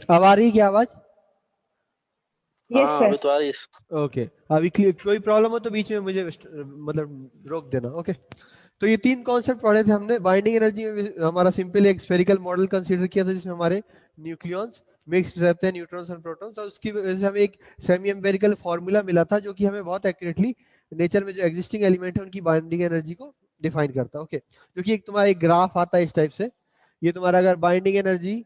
अब आ रही है क्या आवाज? यस हाँ सर। अभी तो आ रही है। ओके, अभी कोई प्रॉब्लम हो तो बीच में मुझे मतलब रोक देना। ओके, तो ये तीन कॉन्सेप्ट पढ़े थे हमने। बाइंडिंग एनर्जी में हमारा सिंपल एक स्फेरिकल मॉडल कंसीडर किया था जिसमें हमारे न्यूक्लियॉन्स मिक्स्ड रहते हैं, न्यूट्रॉन्स और प्रोटॉन्स, और उसकी वजह से हमें एक सेमी एम्पिरिकल फॉर्मूला मिला था जो कि हमें बहुत एक्यूरेटली नेचर में जो एग्जिस्टिंग एलिमेंट है उनकी बाइंडिंग एनर्जी को डिफाइन करता है। ओके, जो कि एक तुम्हारा एक ग्राफ आता है इस टाइप से। ये तुम्हारा अगर बाइंडिंग एनर्जी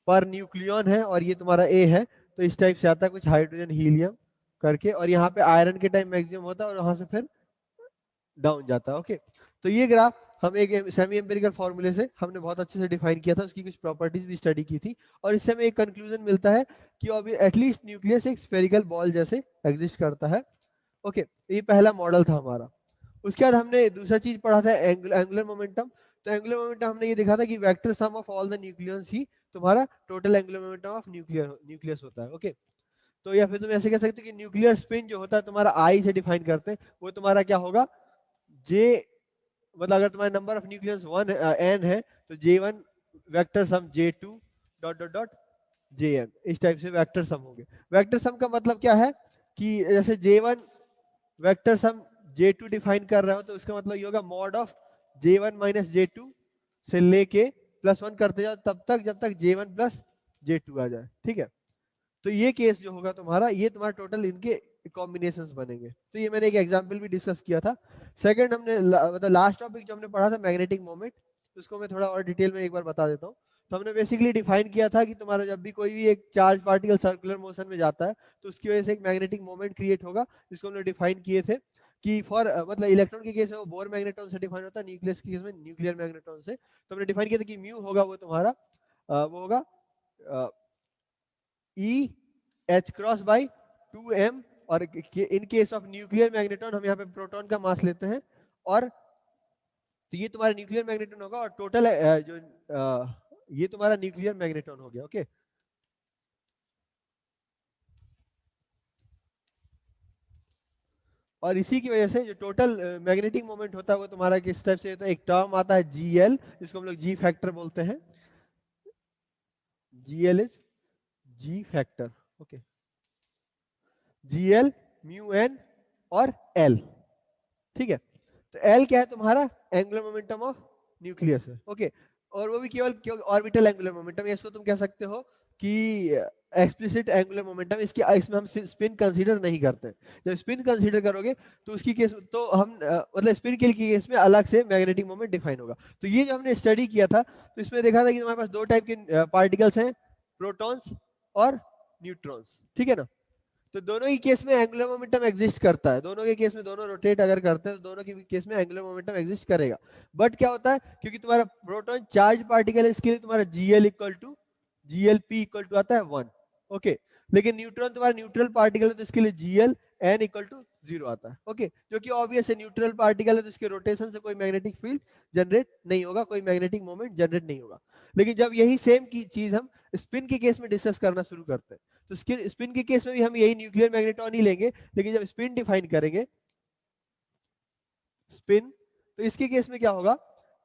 पर न्यूक्लियॉन है और ये तुम्हारा ए है, तो इस टाइप से आता है कुछ हाइड्रोजन हीलियम करके, और यहाँ पे आयरन के टाइम मैक्सिमम होता है और वहां से फिर डाउन जाता है। ओके, तो ये ग्राफ हम एक सेमी एम्पिरिकल फॉर्मूले से हमने बहुत अच्छे से डिफाइन किया था, उसकी कुछ प्रॉपर्टीज भी स्टडी की थी, और इससे हमें एक कंक्लूजन मिलता है कि अभी एटलीस्ट न्यूक्लियस एक स्फेरिकल बॉल जैसे एग्जिस्ट करता है। ओके, ये पहला मॉडल था हमारा। उसके बाद हमने दूसरा चीज पढ़ा था एंगुलर मोमेंटम। तो एंगुलर मोमेंटम हमने ये देखा था कि vector sum of all the nucleus ही तुम्हारा total angular momentum of nucleus होता है। ओके, तो या फिर तुम ऐसे कह सकते हो कि न्यूक्लियर स्पिन जो होता है तुम्हारा आई से डिफाइन करते हैं, वो तुम्हारा क्या होगा, जे, मतलब अगर तुम्हारा number of nucleus one N है तो J1 vector sum J2 dot dot dot Jn, इस टाइप से वेक्टर सम होंगे। वेक्टर सम का मतलब क्या है कि जैसे J1 vector sum J2 define कर रहे हो तो उसका मतलब ये होगा mod of J1 minus J2 से लेके +1 करते जाओ तब तक जब तक J1 प्लस J2 आ जाए। ठीक है, तो ये केस जो होगा तुम्हारा, ये तुम्हारा टोटल इनके कॉम्बिनेशंस बनेंगे। तो ये मैंने एक एग्जांपल भी डिस्कस किया था। सेकंड हमने मतलब लास्ट टॉपिक जो हमने पढ़ा था मैग्नेटिक मोमेंट, उसको मैं थोड़ा और डिटेल में एक बार बता देता हूँ। तो हमने बेसिकली डिफाइन किया था कि तुम्हारा जब भी कोई भी एक चार्ज पार्टिकल सर्कुलर मोशन में जाता है तो उसकी वजह से एक मैग्नेटिक मोमेंट क्रिएट होगा, जिसको हमने डिफाइन किए थे कि फॉर मतलब इलेक्ट्रॉन के केस में वो बोर मैग्नेट्रॉन से डिफाइन होता है, न्यूक्लियस के केस में न्यूक्लियर मैग्नेट्रॉन से। तो हमने डिफाइन किया था कि म्यू होगा वो तुम्हारा वो होगा E H cross by 2m, और in case of nuclear magnetron हम यहाँ पे प्रोटॉन का मास लेते हैं, और तो ये तुम्हारा न्यूक्लियर मैग्नेट्रॉन होगा, और टोटल जो ये तुम्हारा न्यूक्लियर मैग्नेट्रॉन हो गया। ओके, और इसी की वजह से जो टोटल मैग्नेटिक मोमेंट होता है वो तुम्हारा किस टाइप से होता है, एक टर्म आता है GL, जिसको हम लोग जी फैक्टर बोलते हैं। GL is G factor. Okay, GL mu N और L। ठीक है, तो L क्या है तुम्हारा, एंगुलर मोमेंटम ऑफ न्यूक्लियस है। ओके, और वो भी केवल ऑर्बिटल एंगुलर मोमेंटम, इसको तुम कह सकते हो कि एक्सप्लिसिट एंगुलर मोमेंटम। इसकी इसमें हम स्पिन कंसीडर नहीं करते। जब स्पिन कंसीडर करोगे तो उसकी केस तो हम मतलब स्पिन के केस में अलग से मैग्नेटिक मोमेंट डिफाइन होगा। तो ये जो हमने स्टडी किया था तो इसमें देखा था कि हमारे पास दो टाइप के पार्टिकल्स हैं, प्रोटॉन्स और न्यूट्रॉन्स। ठीक है ना, तो दोनों ही केस में एंगुलर मोमेंटम एग्जिस्ट करता है, दोनों के केस में दोनों रोटेट अगर करते हैं तो दोनों के केस में एंगुलर मोमेंटम एग्जिस्ट करेगा। बट क्या होता है, क्योंकि तुम्हारा प्रोटॉन चार्ज पार्टिकल है इसके लिए तुम्हारा GL equal to GLP equal to आता है 1। ओके, लेकिन न्यूट्रॉन तुम्हारा न्यूट्रल पार्टिकल है तो इसके लिए GLN इक्वल टू 0 आता है। ओके, जो कि ऑब्वियस है, न्यूट्रल पार्टिकल है तो इसके रोटेशन से कोई मैग्नेटिक फील्ड जनरेट नहीं होगा, कोई मैग्नेटिक मोमेंट जनरेट नहीं होगा। लेकिन जब यही सेम की चीज हम स्पिन के केस में डिस्कस करना शुरू करते हैं तो स्पिन के केस में भी हम यही न्यूक्लियर मैग्नेट्रॉन ही लेंगे, लेकिन जब स्पिन डिफाइन करेंगे स्पिन, तो इसके केस में क्या होगा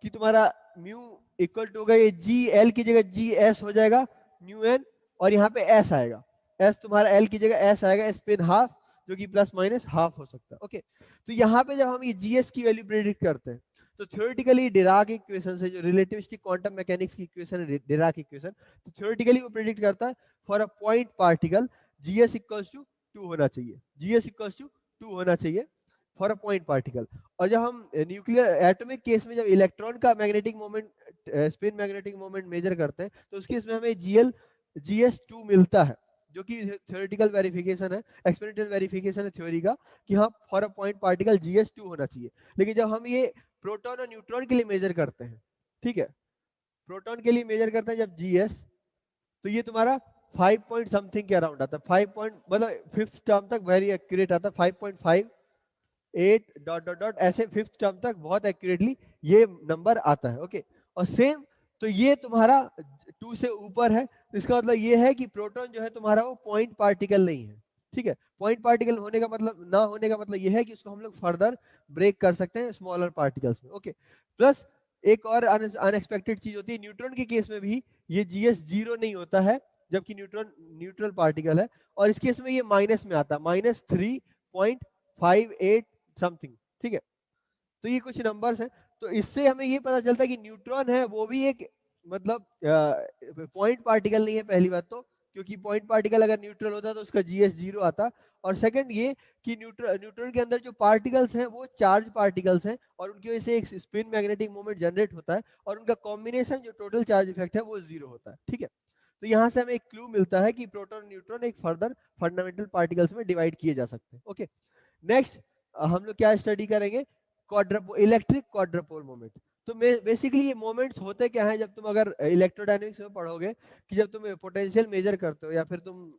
कि तुम्हारा म्यू इक्वल टू होगा, ये GL की जगह GS हो जाएगा म्यू एन, और यहाँ पे S आएगा, S तुम्हारा L की जगह S आएगा, स्पिन हाफ, जो कि प्लस माइनस हाफ हो सकता है। ओके, तो यहाँ पे जब हम ये GS की वैल्यू प्रेडिक्ट करते हैं तो थ्योरेटिकली डिराक इक्वेशन से, जो रिलेटिविस्टिक क्वांटम मैकेनिक्स की इक्वेशन है डिराक इक्वेशन, तो थ्योरेटिकली वो प्रेडिक्ट करता है for a point particle GS equals to 2 होना चाहिए, GS इक्वल्स टू 2 होना चाहिए फॉर अ पॉइंट पार्टिकल। और जब हम न्यूक्लियर एटॉमिक केस में जब इलेक्ट्रॉन का magnetic moment spin magnetic moment measure करते हैं तो उसके इसमें हमें GS2 मिलता है, जो कि थ्योरेटिकल वेरिफिकेशन है, एक्सपेरिमेंटल वेरिफिकेशन है थ्योरी का, कि हाँ for a point particle GS2 होना चाहिए। लेकिन जब हम ये प्रोटॉन और न्यूट्रॉन के लिए मेजर करते हैं, ठीक है, प्रोटॉन के लिए मेजर करते हैं जब GS, तो ये तुम्हारा 5 पॉइंट समथिंग के अराउंड आता है, 5 पॉइंट मतलब फिफ्थ टर्म तक वेरी एक्यूरेट आता है, 5.58 डॉट डॉट डॉट ऐसे फिफ्थ टर्म तक बहुत एक्यूरेटली ये नंबर आता है। ओके, और सेम, तो ये तुम्हारा 2 से ऊपर है, तो इसका मतलब ये है कि प्रोटॉन जो है तुम्हारा वो पॉइंट पार्टिकल नहीं है। ठीक है, पॉइंट पार्टिकल होने का मतलब, ना होने का मतलब ये है कि उसको हम लोग फर्दर ब्रेक कर सकते हैं स्मॉलर पार्टिकल्स में। ओके, प्लस एक और अनएक्सपेक्टेड चीज होती है, न्यूट्रॉन के केस में भी ये जीएस जीरो नहीं होता है, जबकि न्यूट्रॉन न्यूट्रल पार्टिकल है, और इस केस में ये माइनस में आता है, -3.58 समथिंग, ठीक है। तो ये कुछ नंबर्स हैं, तो इससे हमें ये पता चलता है कि न्यूट्रॉन है वो भी एक मतलब पॉइंट पार्टिकल नहीं है, पहली बात तो, क्योंकि पॉइंट पार्टिकल अगर न्यूट्रल होता तो उसका जीएस जीरो आता। और सेकंड ये कि न्यूट्रॉन के अंदर जो पार्टिकल्स हैं वो चार्ज पार्टिकल्स हैं, और उनकी वजह से एक स्पिन मैग्नेटिक मोमेंट जनरेट होता है, और उनका कॉम्बिनेशन जो टोटल चार्ज इफेक्ट है वो जीरो होता है, ठीक है। तो यहाँ से हमें एक क्लू मिलता है कि प्रोटॉन न्यूट्रॉन एक फर्दर फंडामेंटल पार्टिकल्स में डिवाइड किए जा सकते हैं। ओके, नेक्स्ट हम लोग क्या स्टडी करेंगे, इलेक्ट्रिक क्वाड्रपोल मोमेंट। तो बेसिकली ये मोमेंट्स होते क्या हैं, जब तुम अगर इलेक्ट्रोडायनेमिक्स में पढ़ोगे कि जब तुम पोटेंशियल मेजर करते हो या फिर तुम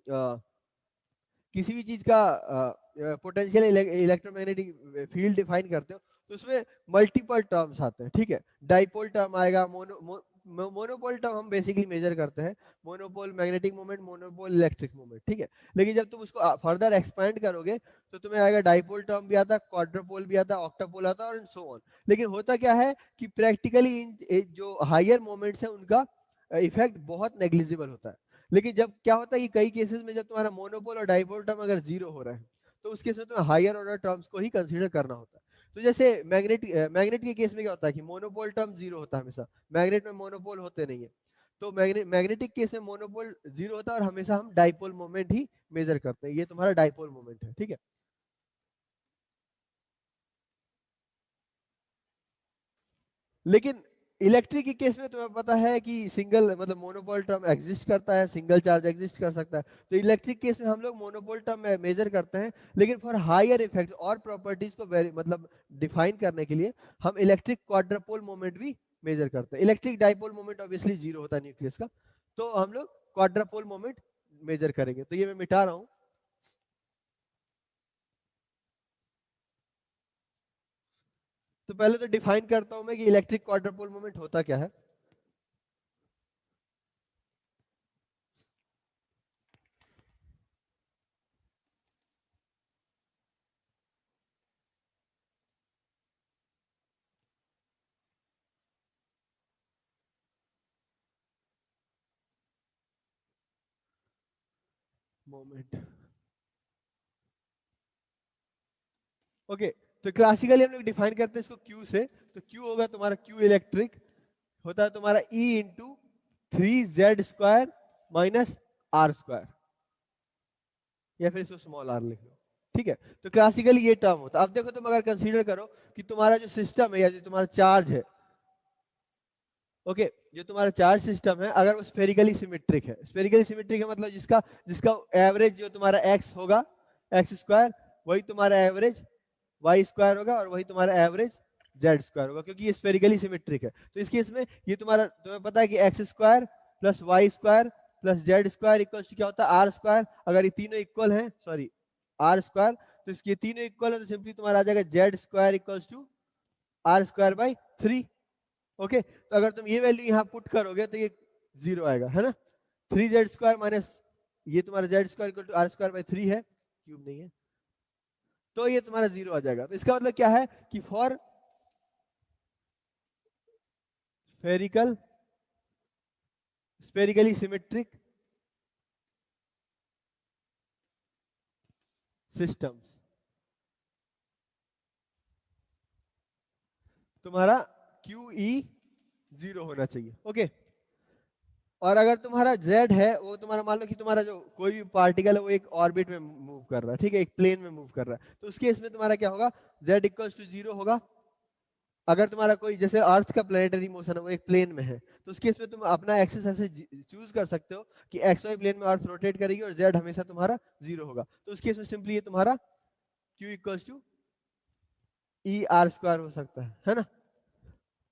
किसी भी चीज का पोटेंशियल इलेक्ट्रोमैग्नेटिक फील्ड डिफाइन करते हो, तो उसमें मल्टीपल टर्म्स आते हैं, ठीक है। डाइपोल टर्म आएगा, मोनोपोल टर्म हम बेसिकली मेजर करते हैं, monopole magnetic moment, monopole electric moment, ठीक है। लेकिन जब तुम उसको फर्दर एक्सपेंड करोगे तो तुम्हें आएगा डाइपोल टर्म भी आता है, क्वाड्रोपोल भी आता है, ऑक्टापोल आता है, और सो ऑन। लेकिन होता क्या है कि प्रैक्टिकली इन जो हायर मोमेंट्स हैं उनका इफेक्ट बहुत नेग्लिजिबल होता है। लेकिन जब क्या होता है कि कई केसेस में जब तुम्हारा मोनोपोल और डाइपोल टर्म अगर जीरो हो रहा है, तो उस केस में तुम्हें हायर ऑर्डर टर्म्स को ही कंसीडर करना होता है। तो जैसे मैग्नेट के केस में क्या होता है कि मोनोपोल टर्म जीरो होता है हमेशा, मैग्नेट में मोनोपोल होते नहीं है। तो मैग्नेटिक केस में मोनोपोल जीरो होता है, और हमेशा हम डाइपोल मोमेंट ही मेजर करते हैं। ये तुम्हारा डाइपोल मोमेंट है, ठीक है। लेकिन इलेक्ट्रिक के केस में तुम्हें पता है कि सिंगल मतलब मोनोपोल टर्म एग्जिस्ट करता है, सिंगल चार्ज एग्जिस्ट कर सकता है। तो इलेक्ट्रिक केस में हम लोग मोनोपोल टर्म मेजर करते हैं, लेकिन फॉर हायर इफेक्ट और प्रॉपर्टीज को मतलब डिफाइन करने के लिए हम इलेक्ट्रिक क्वाड्रपोल मोमेंट भी मेजर करते हैं। Electric dipole moment obviously zero होता है न्यूक्लियस का, तो हम लोग क्वाड्रपोल मोमेंट मेजर करेंगे। तो ये मैं मिटा रहा हूँ। तो पहले तो डिफाइन करता हूं मैं कि इलेक्ट्रिक क्वाड्रपोल मोमेंट होता क्या है। Moment, okay. तो क्लासिकली हम लोग डिफाइन करते हैं इसको क्यू से। तो क्यू होगा तुम्हारा, क्यू इलेक्ट्रिक होता है तुम्हारा E into 3Z² minus R², या फिर इसको स्मॉल r लिख लो, ठीक है। तो क्लासिकली ये टर्म होता है। अब देखो तुम अगर कंसीडर करो कि तुम्हारा जो सिस्टम है या जो तुम्हारा चार्ज है, ओके, जो तुम्हारा चार्ज सिस्टम है अगर वो स्फेरिकली सिमेट्रिक है, स्फेरिकली सिमेट्रिक है मतलब जिसका जिसका एवरेज जो तुम्हारा x होगा x², वही तुम्हारा एवरेज y² होगा, और वही तुम्हारा एवरेज z² होगा, क्योंकि ये स्फेरिकली सिमेट्रिक है। तो इस केस में ये तुम्हारा, तुम्हें पता है कि x² plus y² plus z² equal to क्या होता है r²। अगर ये तीनों इक्वल हैं, सॉरी r², तो इसके तीनों इक्वल है तो सिंपली तुम्हारा आ जाएगा z² equal to r²/3। Okay, तो अगर तुम ये वैल्यू यहाँ पुट करोगे तो ये जीरो आएगा, है ना। 3Z² माइनस ये तुम्हारा z² इक्वल टू r²/3 है, क्यूब नहीं है, तो ये तुम्हारा जीरो आ जाएगा। तो इसका मतलब क्या है कि फॉर स्फेरिकली सिमेट्रिक सिस्टम्स तुम्हारा QE जीरो होना चाहिए, ओके। और अगर तुम्हारा Z है, वो तुम्हारा मान लो कि तुम्हारा जो कोई भी पार्टिकल है वो एक ऑर्बिट में मूव कर रहा है, ठीक है, एक प्लेन में मूव कर रहा है, तो उस केस में तुम्हारा क्या होगा, Z इक्वल्स टू जीरो होगा। अगर तुम्हारा कोई जैसे अर्थ का प्लेनेटरी मोशन है वो एक प्लेन में है, तो उस केस में तुम अपना एक्सिस ऐसे चूज कर सकते हो कि XY प्लेन में अर्थ रोटेट करेगी और Z हमेशा तुम्हारा जीरो होगा। तो उस केस में सिंपली ये तुम्हारा Q इक्वल्स टू ER² हो सकता है ना।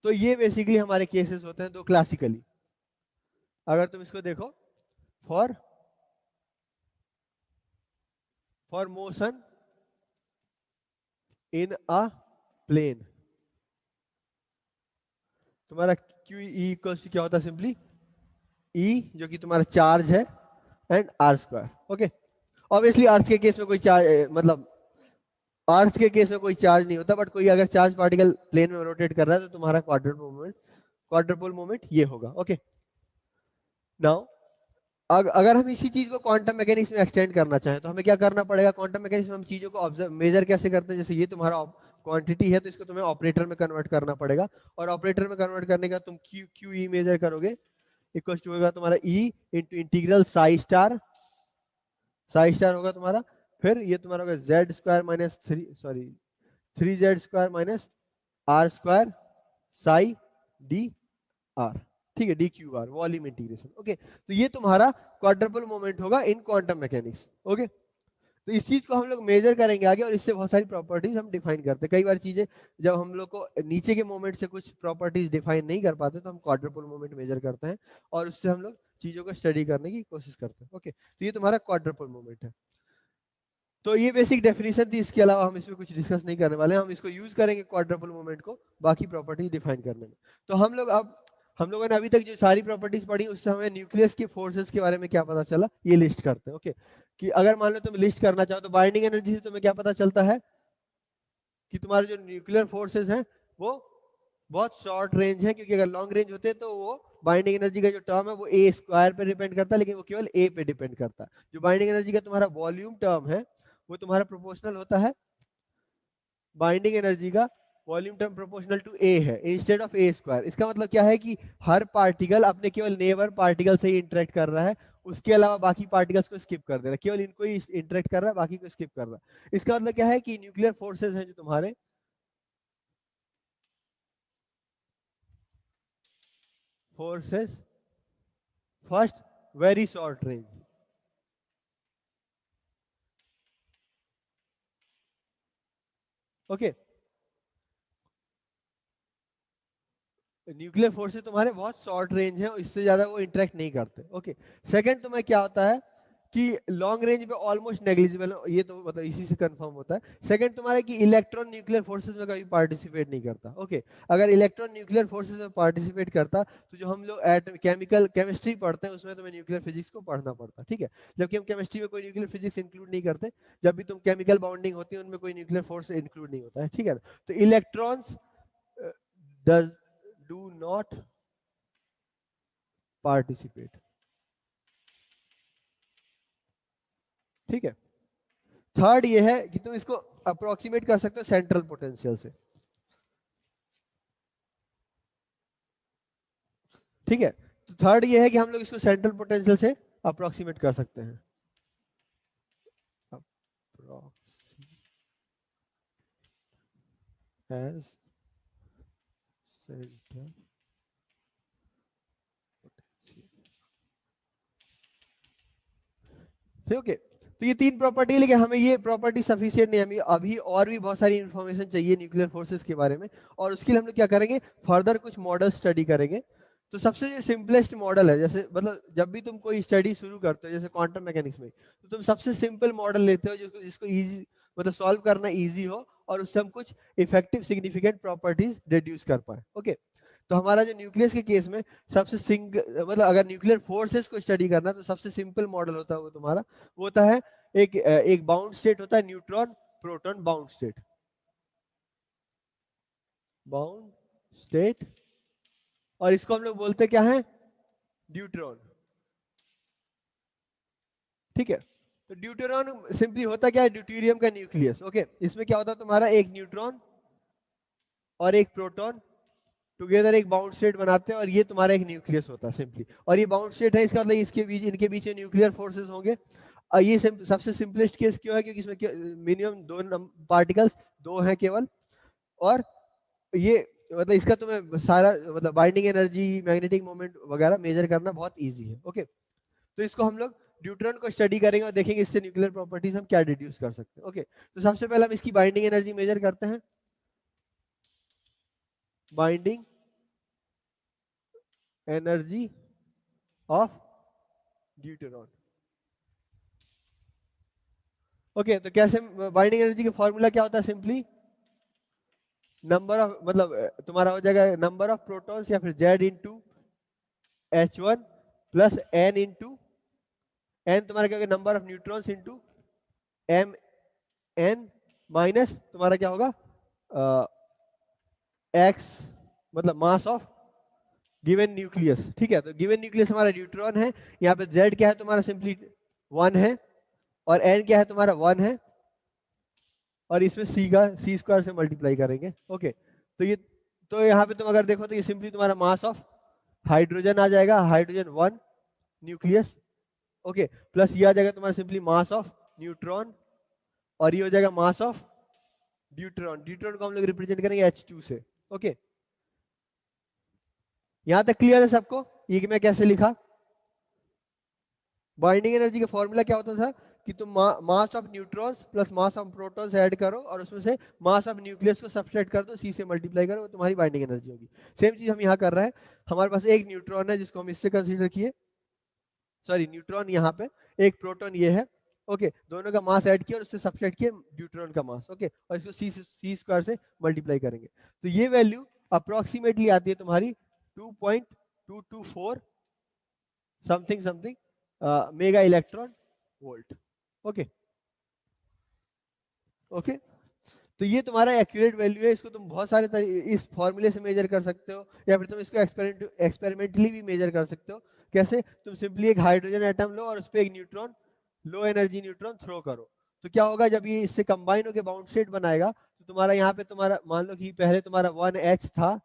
तो ये बेसिकली हमारे केसेस होते हैं दो क्लासिकली। अगर तुम इसको देखो, for motion in a plane, तुम्हारा क्यू ई इक्वल्स टू क्या होता है, सिंपली ई जो कि तुम्हारा चार्ज है एंड R², ओके। ऑब्वियसली अर्थ के केस में कोई चार्ज मतलब अर्थ के केस में कोई चार्ज नहीं होता, बट कोई अगर चार्ज पार्टिकल प्लेन में रोटेट कर रहा है तो तुम्हारा क्वाड्रुपोल मोमेंट ये होगा। ओके, नाउ अगर हम इसी चीज को क्वांटम मैकेनिक्स में एक्सटेंड करना चाहें तो हमें क्या करना पड़ेगा? क्वांटम मैकेनिक्स में हम चीजों को ऑब्जर्व मेजर कैसे करते हैं? जैसे ये तुम्हारा क्वांटिटी है तो इसको तुम्हें ऑपरेटर में कन्वर्ट करना पड़ेगा, और ऑपरेटर में कन्वर्ट करने का तुम क्यू क्यू ई मेजर करोगे, इक्वल टू होगा तुम्हारा E into integral psi star होगा तुम्हारा, फिर ये तुम्हारा होगा Z square minus three Z square minus R square psi D R, ठीक है, D Q R volume integration. Okay, तो ये तुम्हारा क्वाड्रपल मोमेंट होगा इन क्वांटम मैकेनिक्स। ओके, तो इस चीज को हम लोग मेजर करेंगे आगे, और इससे बहुत सारी प्रॉपर्टीज हम डिफाइन करते हैं। कई बार चीजें जब हम लोग को नीचे के मोमेंट से कुछ प्रॉपर्टीज डिफाइन नहीं कर पाते तो हम क्वाड्रपल मोमेंट मेजर करते हैं, और उससे हम लोग चीजों को स्टडी करने की कोशिश करते हैं। ओके, तो ये तुम्हारा क्वाड्रपल मोमेंट है। तो ये बेसिक डेफिनेशन थी, इसके अलावा हम इसमें कुछ डिस्कस नहीं करने वाले हैं। हम इसको यूज करेंगे क्वाड्रपल मोमेंट को बाकी प्रॉपर्टीज डिफाइन करने में। तो हम लोगों ने अभी तक जो सारी प्रॉपर्टीज पढ़ी उससे हमें न्यूक्लियस के फोर्सेस के बारे में क्या पता चला, ये लिस्ट करते हैं। ओके, कि अगर मान लो तुम लिस्ट करना चाहो तो बाइंडिंग एनर्जी से तुम्हें क्या पता चलता है कि तुम्हारे जो न्यूक्लियर फोर्सेस हैं वो बहुत शॉर्ट रेंज है, क्योंकि अगर लॉन्ग रेंज होते तो वो बाइंडिंग एनर्जी का जो टर्म है वो ए स्क्वायर पे डिपेंड करता है, लेकिन वो केवल ए पे डिपेंड करता है। जो बाइंडिंग एनर्जी का तुम्हारा वॉल्यूम टर्म है वो तुम्हारा प्रोपोर्शनल होता है, बाइंडिंग एनर्जी का वॉल्यूम टर्म प्रोपोर्शनल टू ए है इंस्टेड ऑफ ए स्क्वायर। इसका मतलब क्या है कि हर पार्टिकल अपने केवल नेबर पार्टिकल से ही इंटरेक्ट कर रहा है, उसके अलावा बाकी पार्टिकल्स को स्किप कर दे रहा है, केवल इनको ही इंटरेक्ट कर रहा है, बाकी को स्किप कर रहा है। इसका मतलब क्या है कि न्यूक्लियर फोर्सेस हैं जो तुम्हारे forces first very short range, okay, nuclear forces तुम्हारे बहुत शॉर्ट रेंज है, इससे ज्यादा वो इंटरेक्ट नहीं करते। ओके, सेकंड तुम्हें क्या होता है कि लॉन्ग रेंज पे ऑलमोस्ट नेग्लिजिबल, ये तो मतलब इसी से कंफर्म होता है। सेकंड तुम्हारा कि इलेक्ट्रॉन न्यूक्लियर फोर्सेस में कभी पार्टिसिपेट नहीं करता। ओके, अगर इलेक्ट्रॉन न्यूक्लियर फोर्सेस में पार्टिसिपेट करता तो जो हम लोग केमिस्ट्री पढ़ते हैं उसमें तुम्हें न्यूक्लियर फिजिक्स को पढ़ना पड़ता, ठीक है, जबकि हम केमिस्ट्री में कोई न्यूक्लियर फिजिक्स इंक्लूड नहीं करते। जब भी तुम केमिकल बाउंडिंग होती है उनमें कोई न्यूक्लियर फोर्स इंक्लूड नहीं होता है, ठीक है ना? तो electrons does do not participate, ठीक है। थर्ड ये है कि तुम इसको अप्रोक्सीमेट कर सकते हो सेंट्रल पोटेंशियल से, ठीक है। तो थर्ड ये है कि हम लोग इसको सेंट्रल पोटेंशियल से अप्रोक्सीमेट कर सकते हैं, एज सेंट्रल ठीक है। तो ये तीन प्रॉपर्टी है, लेकिन हमें ये प्रॉपर्टी सफिशिएंट नहीं है, हमें अभी और भी बहुत सारी इंफॉर्मेशन चाहिए न्यूक्लियर फोर्सेस के बारे में, और उसके लिए हम लोग क्या करेंगे, फर्दर कुछ मॉडल स्टडी करेंगे। तो सबसे जो सिंपलेस्ट मॉडल है, जैसे मतलब जब भी तुम कोई स्टडी शुरू करते हो जैसे क्वांटम मैकेनिक्स में, तो तुम सबसे सिंपल मॉडल लेते हो जिसको जिसको इजी मतलब सॉल्व करना इजी हो, और उससे हम कुछ इफेक्टिव सिग्निफिकेंट प्रॉपर्टीज डिड्यूस कर पाए। ओके, तो हमारा जो न्यूक्लियस के केस में सबसे मतलब अगर न्यूक्लियर फोर्सेस को स्टडी करना तो सबसे सिंपल मॉडल होता है वो तुम्हारा, वो होता है एक बाउंड स्टेट होता है, न्यूट्रॉन प्रोटॉन बाउंड स्टेट, और इसको हम लोग बोलते क्या है, ड्यूट्रॉन, ठीक है। तो ड्यूटेरॉन सिंपली होता क्या है, ड्यूटेरियम का न्यूक्लियस। ओके, इसमें क्या होता है तुम्हारा, एक न्यूट्रॉन और एक प्रोटॉन टुगेदर एक बाउंड स्टेट बनाते हैं, और ये तुम्हारा एक न्यूक्लियस होता है सिंपली, और ये बाउंड स्टेट है, इसका मतलब इसके बीच इनके बीच में न्यूक्लियर फोर्सेस होंगे। ये सबसे सिंपलेस्ट केस क्यों है, क्योंकि इसमें मिनिमम दो पार्टिकल्स दो हैं केवल, और ये मतलब इसका तुम्हें सारा मतलब बाइंडिंग एनर्जी मैग्नेटिक मोमेंट वगैरह मेजर करना बहुत ईजी है। ओके, तो इसको हम लोग ड्यूट्रॉन को स्टडी करेंगे और देखेंगे इससे न्यूक्लियर प्रॉपर्टीज हम क्या डिड्यूस कर सकते हैं। ओके, तो सबसे पहले हम इसकी बाइंडिंग एनर्जी मेजर करते हैं, binding energy of deuteron. Okay, तो कैसे बाइंडिंग एनर्जी का फॉर्मूला क्या होता है, सिंपली नंबर ऑफ मतलब तुम्हारा हो जाएगा नंबर ऑफ प्रोटॉन्स या फिर Z into H1 plus N into N, तुम्हारा क्या होगा number of neutrons into M N minus तुम्हारा क्या होगा एक्स, मतलब मास ऑफ गिवन न्यूक्लियस। ठीक है, तो गिवन न्यूक्लियस हमारा न्यूट्रॉन है, यहाँ पे जेड क्या है तुम्हारा, सिंपली 1 है, और एन क्या है तुम्हारा 1 है, और इसमें सी का सी स्क्वायर से मल्टीप्लाई करेंगे। ओके, तो ये, तो यहाँ पे तुम अगर देखो तो ये सिंपली तुम्हारा मास ऑफ हाइड्रोजन आ जाएगा, हाइड्रोजन 1 न्यूक्लियस। ओके, प्लस ये आ जाएगा तुम्हारा सिंपली मास ऑफ न्यूट्रॉन, और ये हो जाएगा मास ऑफ ड्यूट्रॉन। ड्यूट्रॉन को हम लोग रिप्रेजेंट करेंगे H2 से। ओके, यहां तक क्लियर है सबको? ये कि मैं कैसे लिखा? बाइंडिंग एनर्जी का फॉर्मूला क्या होता था कि तुम mass of neutrons plus mass of protons add करो, और उसमें से मास ऑफ न्यूक्लियस को सब्सट्रैक्ट कर दो, सी से मल्टीप्लाई करो, वो तुम्हारी बाइंडिंग एनर्जी होगी। सेम चीज हम यहाँ कर रहे हैं। हमारे पास एक न्यूट्रॉन है जिसको हम इससे कंसीडर किए, सॉरी न्यूट्रॉन यहाँ पे, एक प्रोटॉन ये है। ओके, दोनों का मास ऐड किया और उससे सब्सट्रैक्ट किया न्यूट्रॉन का मास। ओके, और इसको सी स्क्वायर से मल्टीप्लाई करेंगे, तो ये वैल्यू अप्रोक्सीमेटली आती है तुम्हारी 2.224 something something mega electron volt. Okay okay, तो ये तुम्हारा एक्यूरेट वैल्यू है। इसको तुम बहुत सारे इस फॉर्मूले से मेजर कर सकते हो, या फिर तुम इसको एक्सपेरिमेंटली भी मेजर कर सकते हो। कैसे? तुम सिंपली एक हाइड्रोजन एटम लो और उस पर एक neutron, low energy neutron throw करो, तो क्या होगा जब ये इससे कंबाइन होकर बाउंड स्टेट बनाएगा, तो तुम्हारा यहाँ पे तुम्हारा मान लो कि पहले तुम्हारा 1H था,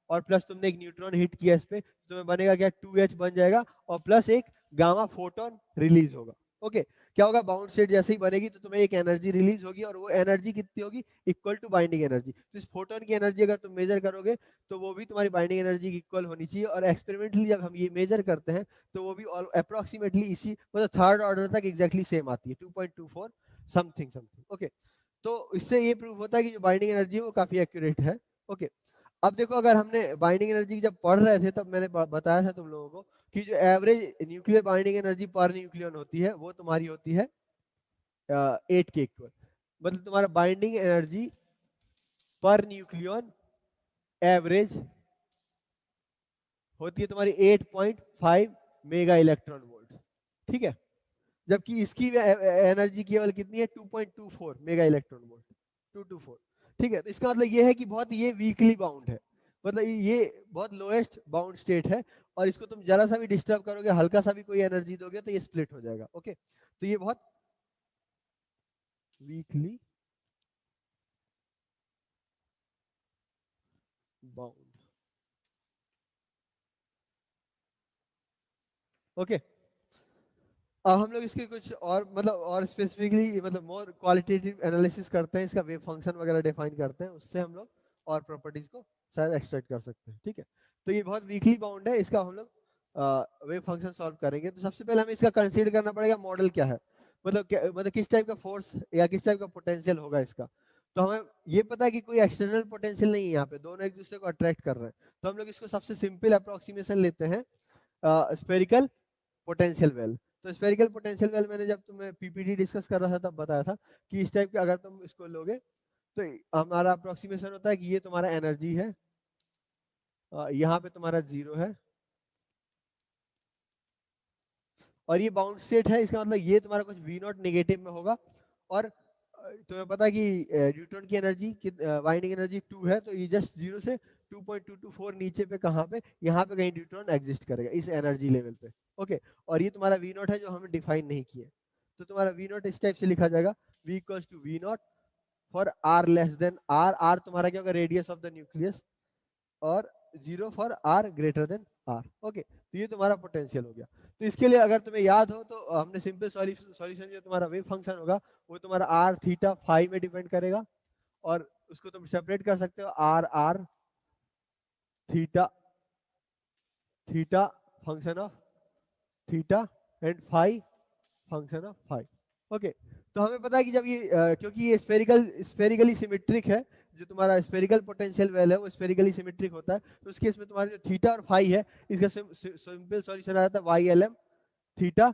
और प्लस तुमने एक न्यूट्रॉन हिट किया इस पे, तो तुम्हें बनेगा क्या, 2H बन जाएगा, और प्लस एक गामा फोटोन रिलीज होगा। ओके, क्या होगा, बाउंड स्टेट जैसे ही बनेगी तो तुम्हें एक एनर्जी रिलीज होगी, और वो एनर्जी कितनी होगी, इक्वल टू बाइंडिंग एनर्जी। तो इस फोटोन की एनर्जी अगर तुम मेजर करोगे तो वो भी तुम्हारी बाइंडिंग एनर्जी की इक्वल होनी चाहिए, और एक्सपेरिमेंटली जब हम ये मेजर करते हैं तो वो भी अप्रोक्सीमेटली इसी, मतलब थर्ड ऑर्डर तक एग्जैक्टली सेम आती है, 2.24 समथिंग समथिंग। ओके, तो इससे ये प्रूव होता है कि जो बाइंडिंग एनर्जी है वो काफी एक्यूरेट है। ओके, अब देखो, अगर हमने बाइंडिंग एनर्जी जब पढ़ रहे थे तब मैंने बताया था तुम लोगों को कि जो average nuclear binding energy per nucleon होती है वो तुम्हारी होती है 8 के इक्वल। मतलब तुम्हारा binding energy per nucleon average होती है तुम्हारी 8.5 मेगा इलेक्ट्रॉन वोल्ट। ठीक है, जबकि इसकी एनर्जी केवल कितनी है, 2.24 मेगा इलेक्ट्रॉन वोल्ट, 224। ठीक है, तो इसका मतलब ये है कि बहुत ये वीकली बाउंड है, मतलब ये बहुत लोएस्ट बाउंड स्टेट है, और इसको तुम जरा सा भी डिस्टर्ब करोगे, हल्का सा भी कोई एनर्जी दोगे तो ये स्प्लिट हो जाएगा। ओके, तो ये बहुत वीकली बाउंड। ओके, अब हम लोग इसके कुछ और मतलब और स्पेसिफिकली मतलब मोर क्वालिटेटिव एनालिसिस करते हैं, इसका वेव फंक्शन वगैरह डिफाइन करते हैं, उससे हम लोग और प्रॉपर्टीज को शायद एक्सट्रैक्ट कर सकते हैं। ठीक है, तो ये बहुत वीकली बाउंड है, इसका हम लोग वेव फंक्शन सॉल्व करेंगे। तो सबसे पहले हमें इसका कंसीडर करना पड़ेगा मॉडल क्या है, मतलब मतलब किस टाइप का फोर्स या किस टाइप का पोटेंशियल होगा इसका। तो हमें ये पता है कि कोई एक्सटर्नल पोटेंशियल नहीं है, यहाँ पे दोनों एक दूसरे को अट्रैक्ट कर रहे हैं, तो हम लोग इसको सबसे सिंपल अप्रोक्सीमेशन लेते हैं, स्फेरिकल पोटेंशियल वेल। तो स्फेरिकल पोटेंशियल वेल मैंने जब तुम्हें पीपीटी डिस्कस कर रहा था तब बताया था कि इस टाइप के अगर तुम इसको लोगे तो हमारा अप्रोक्सीमेशन होता है कि ये तुम्हारा एनर्जी है, यहाँ पे तुम्हारा 0 है, और ये बाउंड स्टेट है, इसका मतलब ये तुम्हारा कुछ वी नॉट नेगेटिव में होगा, और तुम्हें पता है कि न्यूट्रॉन की एनर्जी बाइंडिंग एनर्जी 2 है, तो ये जस्ट 0 से 2.224 नीचे पे कहाँ पे, यहाँ पे कहीं न्यूट्रॉन एग्जिस्ट करेगा इस एनर्जी लेवल पे। ओके, और ये तुम्हारा वी नॉट है जो हमें डिफाइन नहीं किया, तो तुम्हारा वी नॉट इस टाइप से लिखा जाएगा, v equals to V not for R less than R. R तुम्हारा क्या होगा, रेडियस ऑफ द न्यूक्लियस, और 0 for R greater than R. Okay, तो ये तुम्हारा पोटेंशियल हो गया। तो इसके लिए अगर तुम्हें याद हो तो हमने सिंपल सॉल्यूशन जो तुम्हारा वेव फंक्शन होगा वो तुम्हारा आर थीटा फाई में डिपेंड करेगा, और उसको तुम सेपरेट कर सकते हो, R R theta theta function of theta and phi function of phi. Okay, तो हमें पता है कि जब ये क्योंकि ये स्फेरिकली सिमेट्रिक है, जो तुम्हारा स्फेरिकल पोटेंशियल वेल है वो स्फेरिकली सिमेट्रिक होता है, तो उस केस में तुम्हारा जो थीटा और फाई है इसका सिंपल सॉल्यूशन आ जाता है Y L M theta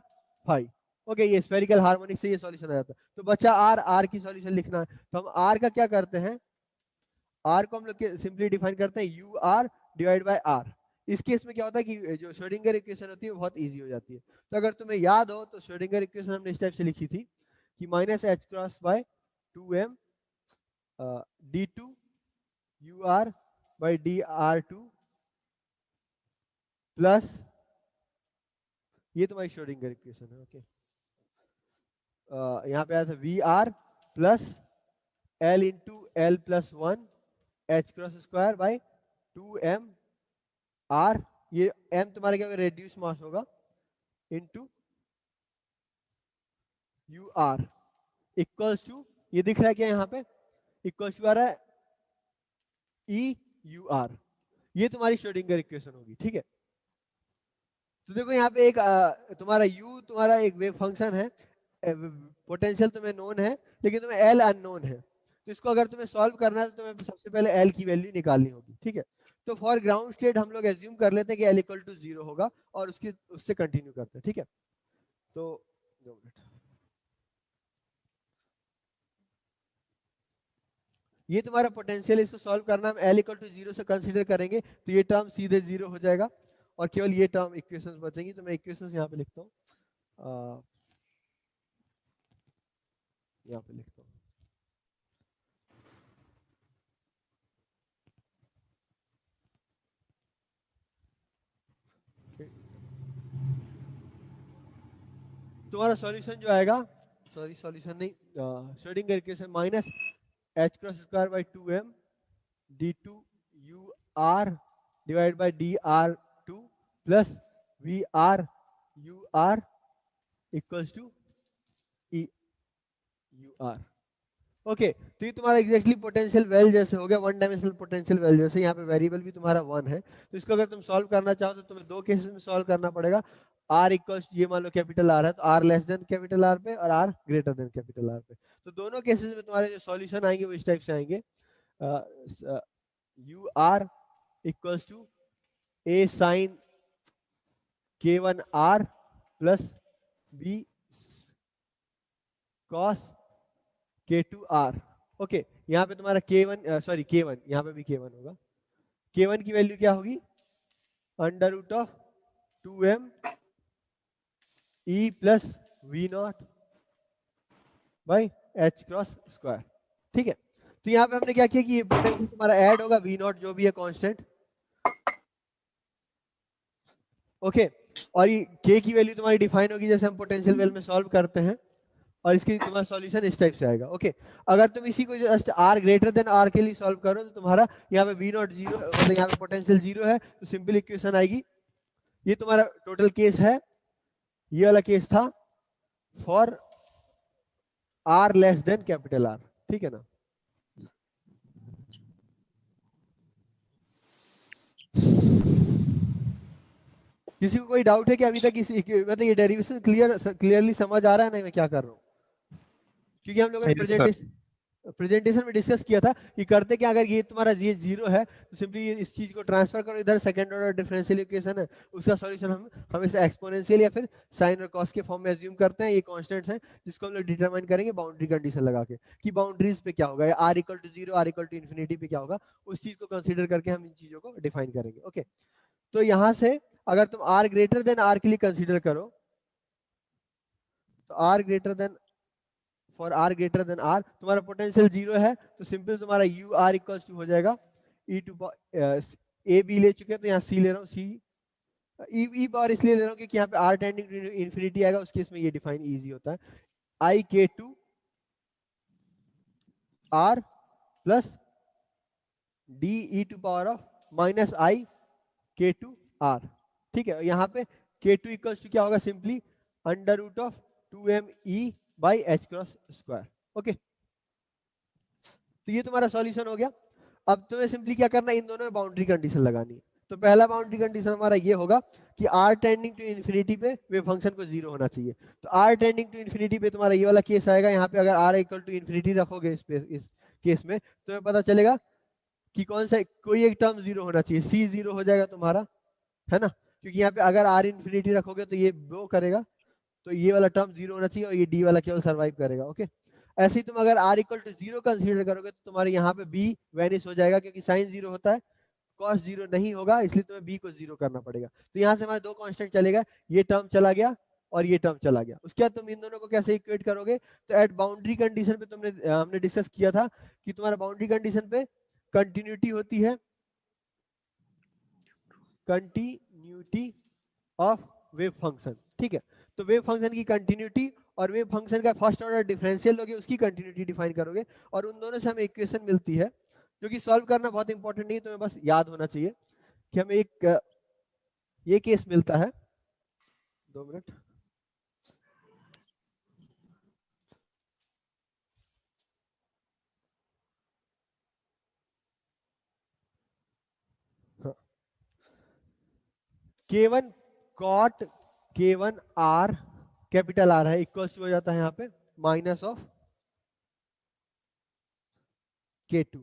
phi. Okay, ये स्फेरिकल हार्मोनिक से ये सॉल्यूशन आ जाता है। तो बच्चा आर, आर की सॉल्यूशन लिखना है, तो हम आर का क्या करते हैं, आर को हम लोग सिंपली डिफाइन करते हैं U R divide by R. इस केस में क्या होता है कि जो श्रोडिंगर इक्वेशन होती है वो बहुत इजी हो जाती है। तो अगर तुम्हें याद हो तो श्रोडिंगर इक्वेशन हमने इस टाइप से लिखी थी कि minus H cross bye 2m d2 ur by dr2 plus, ये तुम्हारी श्रोडिंगर इक्वेशन है। ओके, यहाँ पे आया था V R plus L into L plus one H cross square by 2m R, ये m तुम्हारा क्या होगा, रेड्यूस मास होगा, into U R equals to, ये दिख रहा है क्या यहाँ पे, इक्वल्स टू आ रहा है ई यू आर, ये तुम्हारी श्रोडिंगर इक्वेशन होगी। ठीक है, तो देखो यहाँ पे एक तुम्हारा u तुम्हारा एक वेव फंक्शन है, पोटेंशियल तुम्हें नोन है, लेकिन तुम्हें l अननोन है। तो इसको अगर तुम्हें सॉल्व करना है तो तुम्हें सबसे पहले l की वैल्यू निकालनी होगी। ठीक है, तो फॉर ग्राउंड स्टेट हम लोग एज्यूम कर लेते हैं कि l इक्वल टू 0 होगा और उससे कंटिन्यू करते हैं। ठीक है, तो 2 मिनट, ये तुम्हारा पोटेंशियल, इसको सॉल्व करना हम l इक्वल टू 0 से कंसीडर करेंगे तो ये टर्म सीधे 0 हो जाएगा और केवल ये टर्म इक्वेशंस बचेंगी। तो मैं इक्वेशंस यहाँ पे लिखता हूँ, यहाँ पे लिखता हूँ। तुम्हारा सॉल्यूशन जो आएगा, सॉरी सॉल्यूशन नहीं, Schrodinger equation minus H cross square by 2m d2 u r divide by dr2 plus V R U R equals to E U R. Okay, तो ये तुम्हारा एग्जैक्टली पोटेंशियल वेल जैसे हो गया, one dimensional potential well जैसे। यहाँ पे variable भी तुम्हारा 1 है, तो इसको अगर तुम सॉल्व करना चाहो तो तुम्हें दो केसेस में सॉल्व करना पड़ेगा। आर इक्वल्स, ये मान लो कैपिटल आर है तो R less than capital R पे और R greater than capital R पे। तो दोनों केसेस में तुम्हारे जो सॉल्यूशन आएंगे वो इस टाइप से आएंगे, U R equals to A sine k1 r plus B cos k2 r। Okay, यहाँ पे तुम्हारा k1 सॉरी k1, यहाँ पे भी k1 होगा। k1 की वैल्यू क्या होगी, under root of 2m e plus V not by H cross square. ठीक है, तो यहाँ पे हमने क्या किया कि ये पोटेंशियल तुम्हारा ऐड होगा वी नॉट जो भी है कांस्टेंट। ओके, और ये k की वैल्यू तुम्हारी डिफाइन होगी जैसे हम पोटेंशियल वेल में सॉल्व करते हैं, और इसकी तुम्हारा सॉल्यूशन इस टाइप से आएगा। ओके, अगर तुम इसी को just r greater than r के लिए सॉल्व करो तो तुम्हारा यहाँ पे वी नॉट 0, मतलब यहाँ पे पोटेंशियल 0 है, तो सिंपल इक्वेशन आएगी। ये तुम्हारा टोटल केस है, ये वाला केस था for r less than capital R। ठीक है ना, किसी को कोई डाउट है कि अभी तक इस मतलब ये डेरिवेशन क्लियरली समझ आ रहा है ना मैं क्या कर रहा हूँ? क्योंकि हम लोगों ने प्रेजेंटेशन में डिस्कस किया था कि करते क्या, अगर ये तुम्हारा ये 0 है तो सिंपली इस चीज को ट्रांसफर करो इधर, सेकंड ऑर्डर डिफरेंशियल इक्वेशन है, उसका सॉल्यूशन हम हमेशा एक्सपोनेंशियल या फिर साइन और कॉस के फॉर्म में अज्यूम करते हैं। ये कांस्टेंट्स हैं जिसको हम लोग डिटरमाइन करेंगे बाउंड्री कंडीशन लगा के कि बाउंड्रीज पे क्या होगा, R equal to 0 R equal to infinity पे क्या होगा, उस चीज को कंसिडर करके हम इन चीजों को डिफाइन करेंगे। ओके, तो यहाँ से अगर तुम आर ग्रेटर देन आर के लिए कंसिडर करो तो R greater than, for R greater than R तुम्हारा पोटेंशियल 0 है तो सिंपल तुम्हारा यू आर इक्वल टू हो जाएगा ई टू ए बी ले चुके हैं तो यहाँ सी ले रहा हूँ, सी ई पावर इसलिए ले रहा हूँ क्योंकि यहाँ पे आर टेंडिंग टू इन्फिनिटी आएगा, उस केस में ये डिफाइन इजी होता है, I K two R plus D E two power of minus I K two are. ठीक है, यहाँ पे के टू इक्वल टू क्या होगा, simply under root of 2m e by H cross square. Okay, तो ये तुम्हारा सॉल्यूशन हो गया। अब तुम्हें सिंपली क्या करना है, इन दोनों में बाउंड्री कंडीशन लगानी है। तो पहला बाउंड्री कंडीशन हमारा ये होगा कि r टेंडिंग टू इन्फिनिटी पे वेव फंक्शन को 0 होना चाहिए। तो r टेंडिंग टू इन्फिनिटी पे तुम्हारा ये वाला केस आएगा, यहाँ पे अगर r इक्वल टू इन्फिनिटी रखोगे इस केस में तो तुम्हें पता चलेगा कि कौन सा कोई एक टर्म 0 होना चाहिए, c 0 हो जाएगा तुम्हारा, है ना, क्योंकि यहाँ पे अगर r इन्फिनिटी रखोगे तो ये ब्रो करेगा, तो ये वाला टर्म 0 होना चाहिए और ये d वाला केवल सर्वाइव करेगा। ओके, ऐसे ही तुम अगर r इक्वल टू 0 कंसीडर करोगे तो तुम्हारे यहाँ पे b वेनिश हो जाएगा, क्योंकि साइन 0 होता है, कॉस 0 नहीं होगा, इसलिए तुम्हें b को 0 करना पड़ेगा। तो यहाँ से हमारे दो कांस्टेंट चलेगा, ये टर्म चला गया और ये टर्म चला गया। उसके बाद तुम इन दोनों को कैसे इक्वेट करोगे, तो एट बाउंड्री कंडीशन पे तुमने हमने डिस्कस किया था कि तुम्हारा बाउंड्री कंडीशन पे कंटिन्यूटी होती है, कंटिन्यूटी ऑफ वेव फंक्शन, ठीक है। तो वेव फंक्शन की कंटिन्यूटी और वेव फंक्शन का फर्स्ट ऑर्डर डिफरेंशियल लोगे, उसकी कंटिन्यूटी डिफाइन करोगे, और उन दोनों से हमें इक्वेशन मिलती है, जो कि सॉल्व करना बहुत इंपॉर्टेंट नहीं है, तुम्हें बस याद होना चाहिए कि हमें एक ये केस मिलता है। 2 मिनट। हाँ। K1 cot K1 R, capital R है, इक्वल्स टू हो जाता है यहाँ पे माइनस ऑफ K2,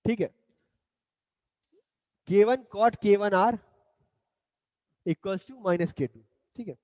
ठीक है। K1 cot K1 R equals to minus K2, ठीक है।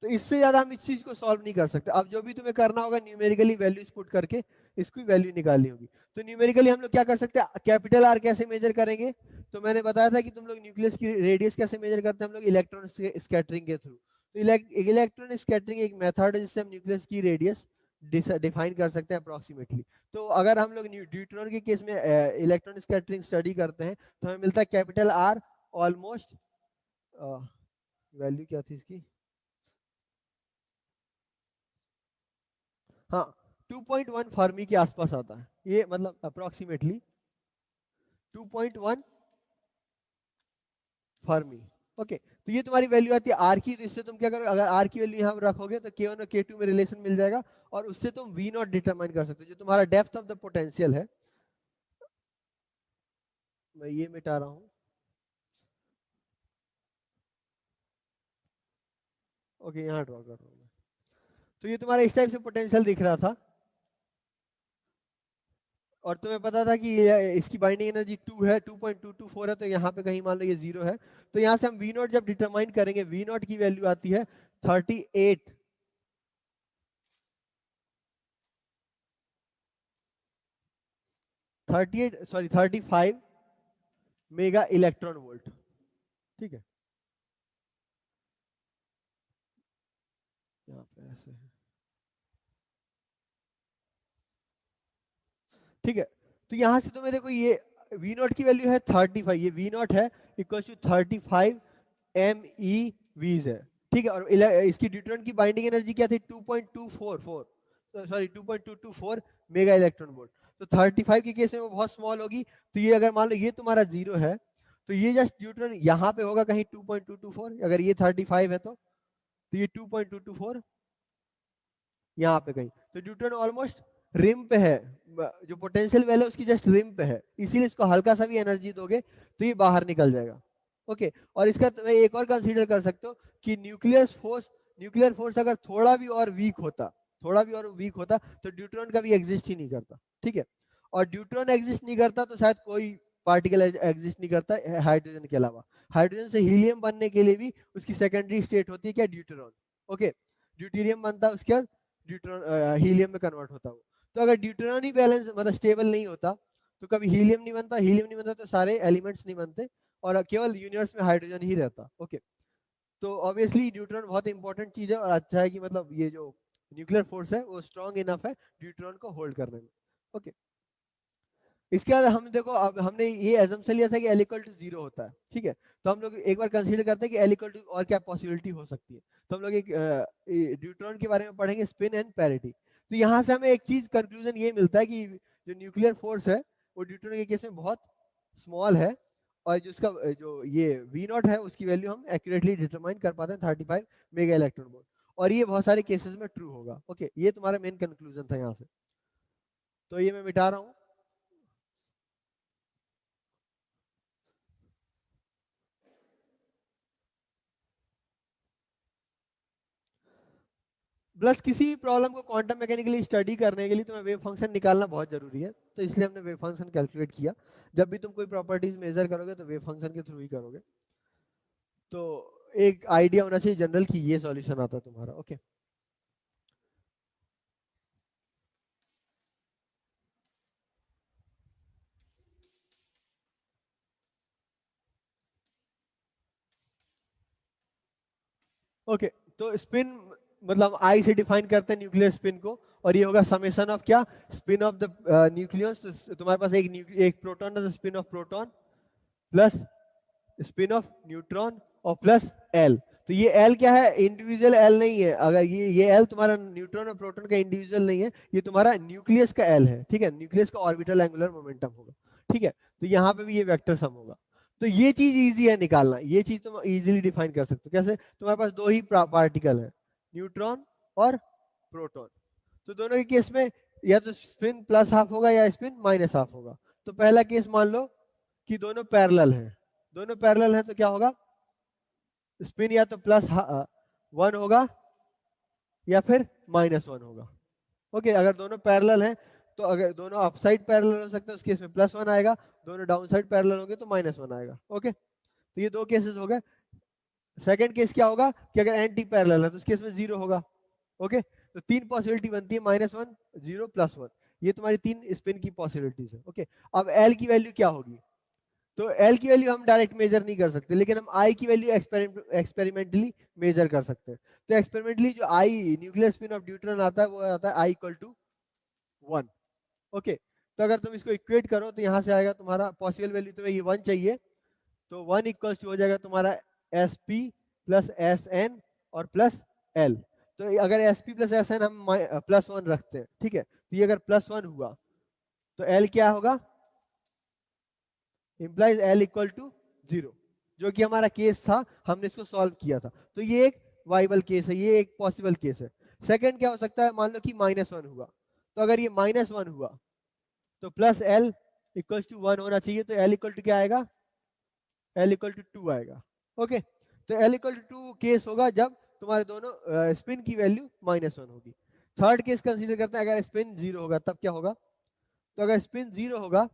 तो इससे ज्यादा हम इस चीज को सॉल्व नहीं कर सकते। अब जो भी तुम्हें करना होगा, न्यूमेरिकली वैल्यूज पुट करके इसकी वैल्यू निकालनी होगी। तो न्यूमेरिकली हम लोग क्या कर सकते हैं, कैपिटल आर कैसे मेजर करेंगे, तो मैंने बताया था कि तुम लोग न्यूक्लियस की रेडियस कैसे मेजर करते हैं, हम लोग इलेक्ट्रॉन स्कैटरिंग के थ्रू। तो इलेक्ट्रॉन स्कैटरिंग एक मेथड है जिससे हम न्यूक्लियस की रेडियस डिफाइन कर सकते हैं अप्रोक्सीमेटली। तो अगर हम लोग ड्यूट्रॉन के केस में इलेक्ट्रॉन स्कैटरिंग स्टडी करते हैं, तो हमें मिलता है कैपिटल आर ऑलमोस्ट, वैल्यू क्या थी इसकी, हाँ 2.1 फर्मी के आसपास आता है ये, मतलब अप्रोक्सीमेटली 2.1 फर्मी। ओके, तो ये तुम्हारी वैल्यू आती है आर की। तो इससे तुम क्या करोगे, अगर आर की वैल्यू यहाँ रखोगे तो K1 और K2 में रिलेशन मिल जाएगा, और उससे तुम V नॉट डिटरमाइन कर सकते हो, जो तुम्हारा डेप्थ ऑफ द पोटेंशियल है। मैं ये मिटा रहा हूँ। ओके, यहाँ ड्रॉ कर रहा हूँ मैं। तो ये तुम्हारा इस टाइप से पोटेंशियल दिख रहा था, और तुम्हें पता था कि इसकी बाइंडिंग एनर्जी 2 है, 2.224 है, तो यहाँ पे कहीं मान लो ये 0 है। तो यहाँ से हम V नॉट जब डिटरमाइन करेंगे, V नॉट की वैल्यू आती है 38 35 मेगा इलेक्ट्रॉन वोल्ट, ठीक है। यहाँ पे ऐसे है, ठीक है। तो यहाँ से तुम्हें देखो ये V नॉट की वैल्यू है 35, ये V नॉट है इक्वल टू 35 MeVs है, ठीक है। और इसकी ड्यूट्रॉन की बाइंडिंग एनर्जी क्या थी, 2.244, सॉरी 2.224 मेगा इलेक्ट्रॉन वोल्ट। तो 35 के केस में वो बहुत स्मॉल होगी। तो ये अगर मान लो ये तुम्हारा 0 है, तो ये जस्ट ड्यूट्रॉन यहाँ पे होगा कहीं 2.224, अगर ये 35 है तो ये 2.224 यहाँ पे कहीं। तो न्यूट्रॉन ऑलमोस्ट रिम पे है, जो पोटेंशियल वैल्यू उसकी जस्ट रिम पे है, इसीलिए इसको हल्का सा भी एनर्जी दोगे तो ये बाहर निकल जाएगा। ओके, और इसका तुम्हें एक और कंसीडर कर सकते हो कि न्यूक्लियर फोर्स अगर थोड़ा भी और वीक होता तो ड्यूट्रॉन का भी एग्जिस्ट ही नहीं करता, ठीक है। और ड्यूट्रॉन एग्जिस्ट नहीं करता तो शायद कोई पार्टिकल एग्जिस्ट नहीं करता हाइड्रोजन के अलावा। हाइड्रोजन से हीलियम बनने के लिए भी उसकी सेकेंडरी स्टेट होती है क्या, ड्यूटेरॉन। ओके, ड्यूटेरियम बनता है, उसके बाद ड्यूट्रॉन हीलियम में कन्वर्ट होता है वो। तो अगर ड्यूट्रॉन ही बैलेंस मतलब स्टेबल नहीं होता तो कभी हीलियम नहीं बनता तो सारे एलिमेंट्स नहीं बनते, और केवल यूनिवर्स में हाइड्रोजन ही रहता। ओके, तो ऑब्वियसली न्यूट्रॉन बहुत इंपॉर्टेंट चीज है, और अच्छा है कि मतलब ये जो न्यूक्लियर फोर्स है वो स्ट्रांग इनफ है न्यूट्रॉन को होल्ड करने में। ओके, इसके बाद हम देखो, अब हमने ये एजम्पशन लिया था कि L इक्वल टू 0 होता है, ठीक है। तो हम लोग एक बार कंसीडर करते हैं कि L इक्वल टू और क्या पॉसिबिलिटी हो सकती है। तो हम लोग एक ड्यूट्रॉन के बारे में पढ़ेंगे, स्पिन एंड पैरिटी। तो यहाँ से हमें एक चीज कंक्लूजन ये मिलता है कि जो न्यूक्लियर फोर्स है वो ड्यूट्रॉन के केस में बहुत स्मॉल है, और जिसका जो ये V नॉट है उसकी वैल्यू हम एक्यूरेटली डिटरमाइन कर पाते हैं 35 मेगा इलेक्ट्रॉन वोल्ट, और ये बहुत सारे केसेस में ट्रू होगा। ओके, ये तुम्हारा मेन कंक्लूजन था यहाँ से। तो ये मैं मिटा रहा हूँ। प्लस किसी भी प्रॉब्लम को क्वांटम मैकेनिकली स्टडी करने के लिए तुम्हें वेव फंक्शन निकालना बहुत जरूरी है, तो इसलिए हमने वेव फंक्शन कैलकुलेट किया। जब भी तुम कोई प्रॉपर्टीज मेजर करोगे तो वेव फंक्शन के थ्रू ही करोगे। तो एक आइडिया होना चाहिए जनरल कि ये सॉल्यूशन आता है तुम्हारा। ओके, ओके, तो स्पिन मतलब आई से डिफाइन करते हैं न्यूक्लियर स्पिन को, और ये होगा समेशन ऑफ क्या, स्पिन ऑफ द न्यूक्लियस। तो तुम्हारे पास एक प्रोटॉन है, spin off proton plus spin of neutron और प्लस एल। तो ये एल क्या है, इंडिविजुअल एल नहीं है। अगर ये एल तुम्हारा न्यूट्रॉन और प्रोटॉन का इंडिविजुअल नहीं है, ये तुम्हारा न्यूक्लियस का एल है, ठीक है, न्यूक्लियस का ऑर्बिटल एंगुलर मोमेंटम होगा, ठीक है। तो यहाँ पे भी ये वेक्टर सम होगा। तो ये चीज इजी है निकालना, ये चीज तुम इजीली डिफाइन कर सकते हो। कैसे, तुम्हारे पास दो ही पार्टिकल है, न्यूट्रॉन और प्रोटॉन। तो दोनों के केस में या तो स्पिन प्लस हाफ होगा या स्पिन माइनस हाफ होगा। तो पहला केस मान लो कि दोनों पैरेलल हैं, दोनों पैरेलल हैं तो क्या होगा, स्पिन या तो प्लस 1 होगा या फिर -1 होगा। ओके, अगर दोनों पैरेलल हैं तो अगर दोनों अपसाइड पैरेलल हो सकते हैं उस केस में +1 आएगा, दोनों डाउन साइड पैरेलल होंगे तो -1 आएगा। ओके, तो ये दो केसेस हो गए। सेकंड केस क्या होगा कि अगर एंटी पैरेलल है तो उस केस में 0 होगा। ओके, तो तीन पॉसिबिलिटी बनती है, -1, 0, +1। ये तुम्हारी तीन स्पिन की पॉसिबिलिटीज है। ओके, अब एल की वैल्यू क्या होगी, तो एल की वैल्यू हम डायरेक्ट मेजर नहीं कर सकते, लेकिन हम आई की वैल्यू एक्सपेरिमेंटली मेजर कर सकते हैं। तो एक्सपेरिमेंटली जो आई न्यूक्लियर स्पिन ऑफ ड्यूट्रॉन आता है वो आता है I = 1। ओके, तो अगर तुम इसको इक्वेट करो तो यहाँ से आएगा तुम्हारा पॉसिबल वैल्यू, तुम्हें ये 1 चाहिए, तो 1 = हो जाएगा तुम्हारा SP + SN और प्लस L। तो अगर SP + SN हम +1 रखते हैं, ठीक है, तो ये अगर +1 हुआ तो L क्या होगा, इंप्लाइज L = 0, जो कि हमारा केस था, हमने इसको सॉल्व किया था। तो ये एक वाइबल केस है, ये एक पॉसिबल केस है। सेकंड क्या हो सकता है, मान लो कि -1 हुआ, तो अगर ये -1 हुआ तो +L = 1 होना चाहिए, तो L = क्या आएगा, L = 2 आएगा। ओके, तो L = 2 केस होगा जब तुम्हारे दोनों स्पिन की वैल्यू -1 होगी। थर्ड केस कंसीडर करते हैं, अगर स्पिन 0 होगा तब क्या होगा, तो अगर स्पिन 0 होगा,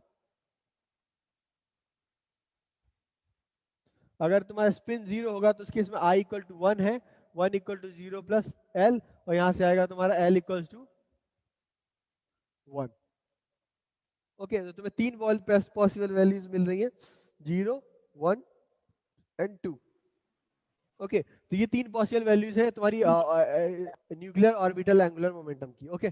अगर तुम्हारा स्पिन 0 होगा तो उस केस में I = 1 है, 1 = 0 + L, और यहाँ से आएगा तुम्हारा L = 1। ओके, तो तुम्हें तीन पॉसिबल वैल्यूज मिल रही है, 0, 1 एंड 2। ओके, तो ये तीन पॉसिबल वैल्यूज हैं तुम्हारी न्यूक्लियर ऑर्बिटल एंगुलर मोमेंटम की। ओके,